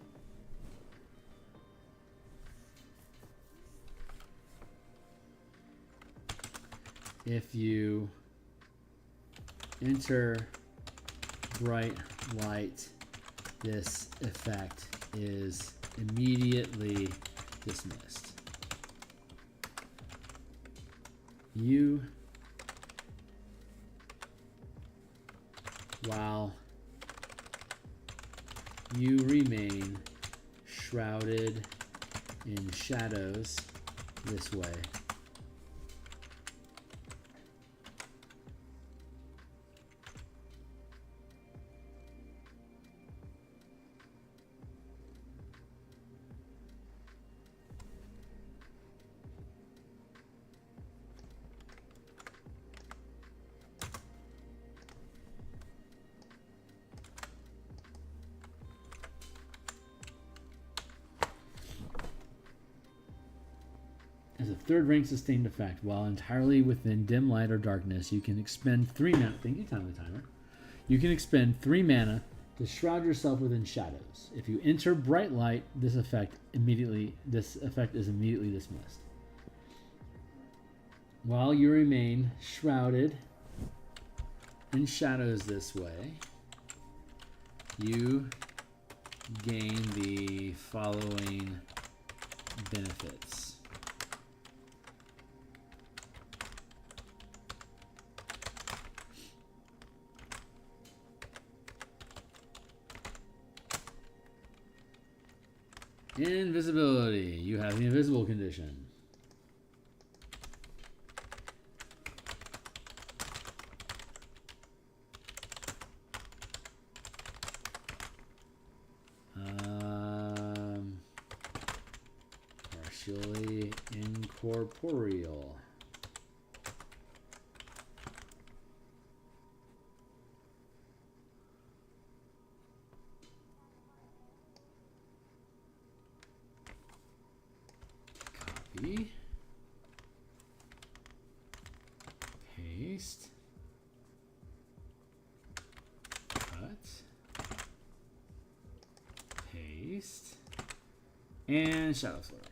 Speaker 1: If you enter bright light, this effect is immediately dismissed. You, while you remain shrouded in shadows this way. As a third rank sustained effect, while entirely within dim light or darkness, you can expend 3 mana. Thank you, time the timer. You can expend 3 mana to shroud yourself within shadows. If you enter bright light, this effect is immediately dismissed. While you remain shrouded in shadows this way, you gain the following benefits. Invisibility. You have the invisible condition. Partially incorporeal. Paste. Cut. Paste. And shadow flurry.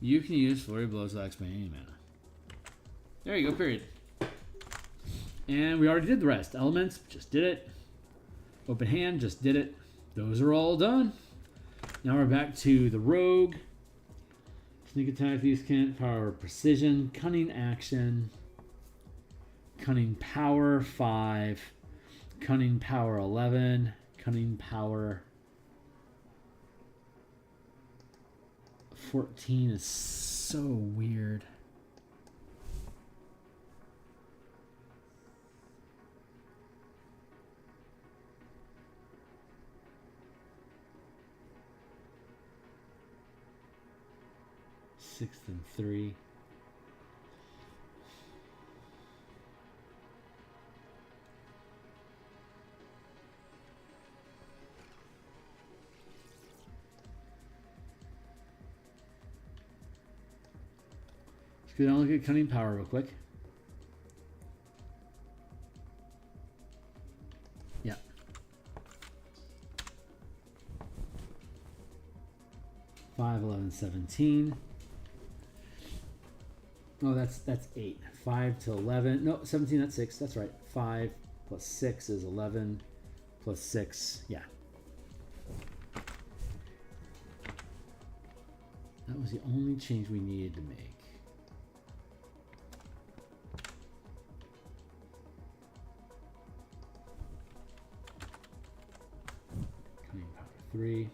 Speaker 1: You can use Flurry Blows without expending any mana. There you go, period. And we already did the rest. Elements, just did it. Open hand, just did it. Those are all done. Now we're back to the Rogue. Sneak attack, these can't. Power, precision, cunning action. Cunning power, 5. Cunning power, 11. Cunning power... 14 is so weird. Sixth and 3. Let's go down and look at cunning power real quick. Yeah. Five, 11, 17. Oh, that's 8. 5 to 11. No, 17, that's 6. That's right. 5 plus 6 is 11. Plus 6, yeah. That was the only change we needed to make. Cunning power 3.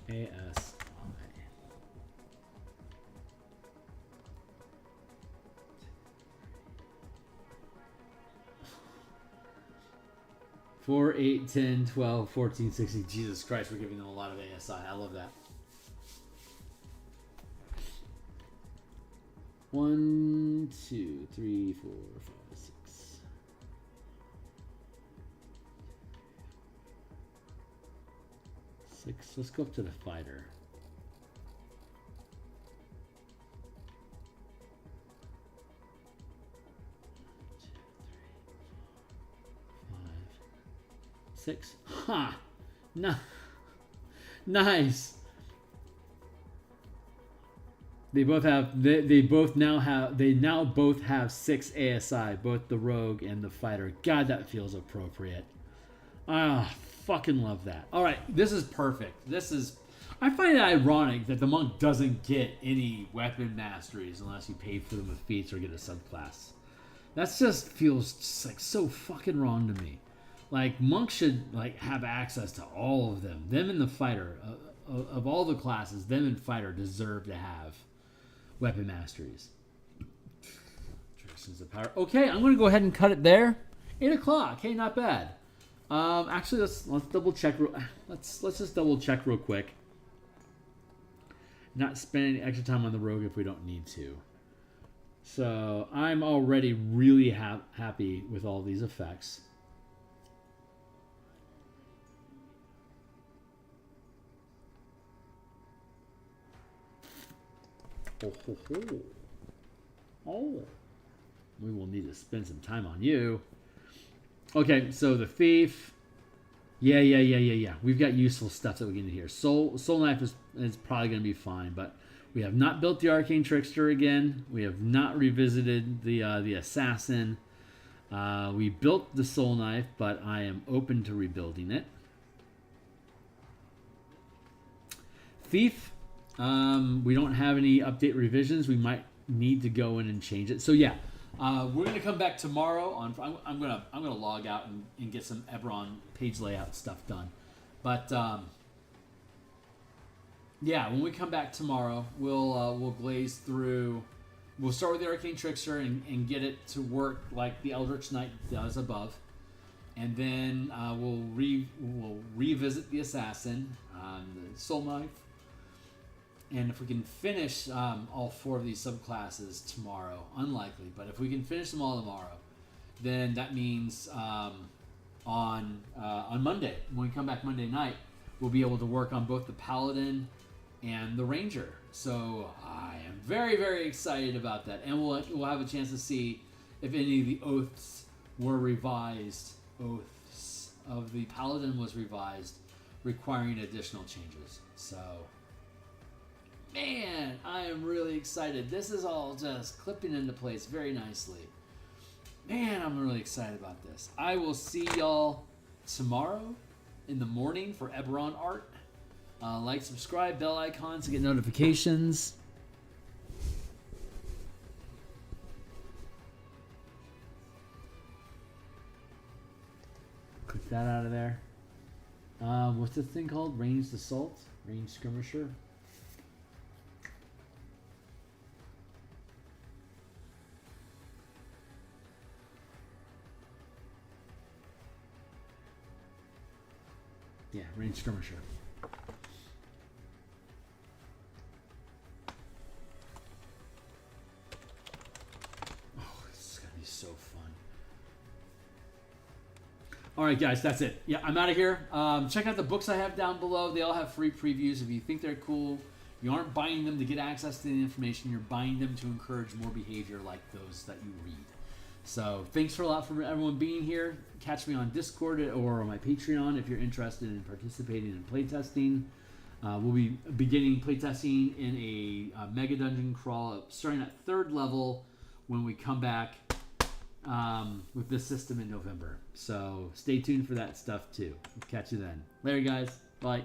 Speaker 1: AS. 4, 8, 10, 12, 14, 16. Jesus Christ, we're giving them a lot of ASI. I love that. 1, 2, 3, 4, 5, 6. Let's go up to the fighter. 6. Ha! No. Nice. They both have. They now both have 6 ASI, both the rogue and the fighter. God, that feels appropriate. Ah, fucking love that. All right, this is perfect. I find it ironic that the monk doesn't get any weapon masteries unless you pay for them with feats or get a subclass. That just feels just like so fucking wrong to me. Like, monks should like have access to all of them. Them and the fighter, of all the classes, them and fighter deserve to have weapon masteries. Traditions of power. Okay, I'm going to go ahead and cut it there. 8 o'clock. Hey, not bad. Actually, let's double check. Let's just double check real quick. Not spend any extra time on the rogue if we don't need to. So I'm already really happy with all these effects. Oh, we will need to spend some time on you. Okay, so the thief. Yeah. We've got useful stuff that we can do here. Soul knife is probably going to be fine, but we have not built the arcane trickster again. We have not revisited the assassin. We built the soul knife, but I am open to rebuilding it. Thief. We don't have any update revisions. We might need to go in and change it. So yeah, we're gonna come back tomorrow. I'm gonna log out and get some Eberron page layout stuff done. But yeah, when we come back tomorrow, we'll glaze through. We'll start with the Arcane Trickster and get it to work like the Eldritch Knight does above, and then we'll revisit the Assassin, the Soul Knife. And if we can finish all 4 of these subclasses tomorrow, unlikely, but if we can finish them all tomorrow, then that means on Monday, when we come back Monday night, we'll be able to work on both the Paladin and the Ranger. So I am very, very excited about that. And we'll have a chance to see if any of the oaths were revised. Oaths of the Paladin was revised, requiring additional changes. So... man, I am really excited. This is all just clipping into place very nicely. Man, I'm really excited about this. I will see y'all tomorrow in the morning for Eberron art. Like, subscribe, bell icons to get notifications. Click that out of there. What's this thing called? Ranged Assault? Ranged Skirmisher? Yeah, Ranged Skirmisher. Oh, this is going to be so fun. All right, guys, that's it. Yeah, I'm out of here. Check out the books I have down below. They all have free previews. If you think they're cool, you aren't buying them to get access to the information. You're buying them to encourage more behavior like those that you read. So thanks for a lot for everyone being here. Catch me on Discord or on my Patreon if you're interested in participating in playtesting. We'll be beginning playtesting in a mega dungeon crawl starting at 3rd level when we come back with this system in November. So stay tuned for that stuff too. Catch you then. Later, guys. Bye.